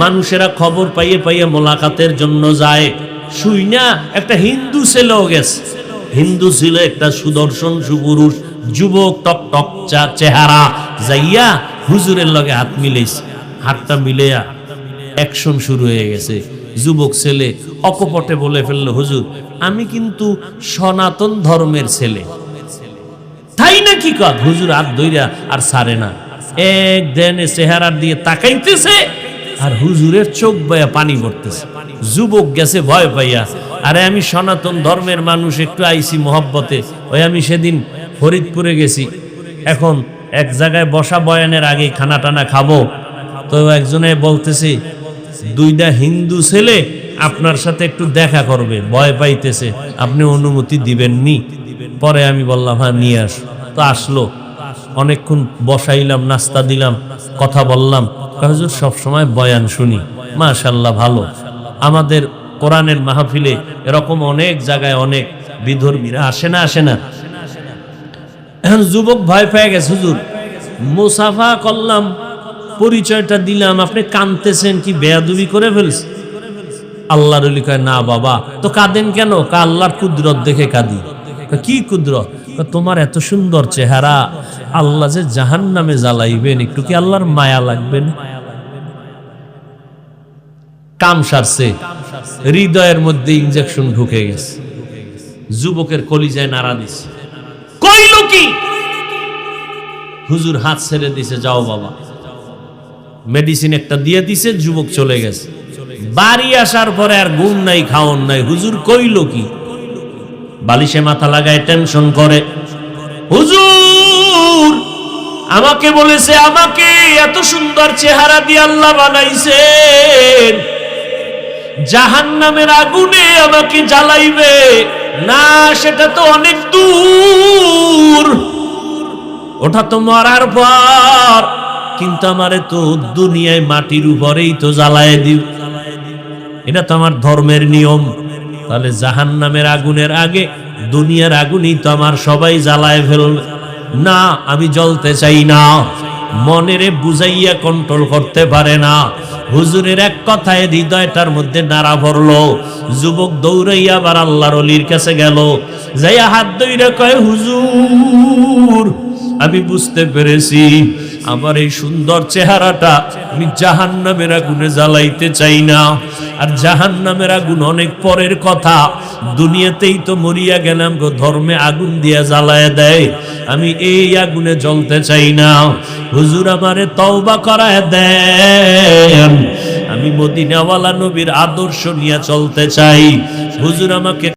[SPEAKER 1] মানুষেরা খবর পাইয়ে পাইয়ে মোলাকাতের জন্য যায়। শুই না একটা হিন্দু ছেলেও গেছে। হিন্দু ছিল, একটা সুদর্শন সুপুরুষ যুবক, টক টক চেহারা, যাইয়া হুজুরের লগে হাত মিলেছে। হাতটা মিলেয়া অ্যাকশন শুরু হয়ে গেছে। যুবক ছেলে অকপটে বলে ফেললো, হুজুর আমি কিন্তু সনাতন ধর্মের ছেলে। তাই না? কি কথা? হুজুর হাত ধইরা আর ছাড়ে না। এক দেনে চেহারার দিয়ে তাকাইতেছে, আর হুজুরের চোখ বয়া পানি পড়তেছে। যুবক গেছে ভয় পাইয়া, আরে আমি সনাতন ধর্মের মানুষ, একটু আইছি মহব্বতে। ওই আমি সেদিন ফরিদপুরে গেছি, এখন এক জায়গায় বসা বয়ানের আগে খানা টানা খাবো, তো একজনে বলতেছে দুইটা হিন্দু ছেলে আপনার সাথে একটু দেখা করবে, ভয় পাইতেছে, আপনি অনুমতি দিবেননি? পরে আমি বললাম হ্যাঁ নিয়ে আস। তো আসলো, অনেকক্ষণ বসাইলাম, নাস্তা দিলাম, কথা বললাম। হুজুর সবসময় বয়ান শুনি, মাশাআল্লাহ ভালো। আমাদের কোরআনের মাহফিলে এরকম অনেক জায়গায় অনেক বিধর্মীরা আসে না, আসে না? এখন যুবক ভয় পেয়ে গেছে, হুজুর মুসাফা করলাম, পরিচয়টা দিলাম, আপনি কাঁদতেছেন, কি বেয়াদবি করে ফেলছে? আল্লাহর ওলি কয় না বাবা। তো কাঁদেন কেন? আল্লাহর কুদরত দেখে কাঁদি। কি কুদরত? তোমার এত সুন্দর চেহারা, আল্লাহ যে জাহান্নামে জ্বালাইবেন, একটু কি আল্লাহর মায়া লাগবেন? কাম সারছে, হৃদয়ের মধ্যে ইনজেকশন ঢুকে গেছে। যুবকের কলিজায় নাড়া দিছে। কইল কি? হুজুর হাত ছেড়ে দিছে, যাও বাবা। মেডিসিন একটা দিয়ে দিছে, যুবক চলে গেছে। বাড়ি আসার পরে আর ঘুম নাই, খাওন নাই। হুজুর কইল কি? বালিশে মাথা লাগায় টেনশন করে, হুজুর আমাকে বলেছে আমাকে এত সুন্দর চেহারা দিয়ে আল্লাহ বানাইছেন, জাহান্নামের আগুনে আমাকে জ্বালাইবে না, সেটা তো অনেক দূর, ওটা তো মরার পর, কিন্তু আমারে তো দুনিয়ায় মাটির উপরেই তো জ্বালায় দিও, এটা তো আমার ধর্মের নিয়ম। তাহলে জাহান্নামের আগুনের আগে দুনিয়ার আগুনই তো আমার সবাই জ্বালায় ফেলবে। না, আমি জ্বলতে চাই না। মনেরে বুঝাইয়া কন্ট্রোল করতে পারে না। হুজুরের এক কথায় হৃদয়টার মধ্যে নাড়া ভরলো। যুবক দৌড়াইয়া আবার আল্লাহর ওলির কাছে গেল, যাইয়া হাত ধইরা কয়, হুজুর আমি বুঝতে পেরেছি, আমার এই সুন্দর চেহারাটা আমি জাহান্নামের আগুনে জ্বালাইতে চাই না। আর জাহান্নামের আগুন অনেক পরের কথা, দুনিয়াতেই তো মরিয়া গেলাম গো, ধর্মে আগুন দিয়া জ্বালায় দেয়, আমি এই আগুনে জ্বলতে চাই না। হুজুর আমারে তওবা করায় দেন, আমি মদিনাওয়ালা নবীর আদর্শ নিয়ে চলতে চাই। হুজুর আমাকে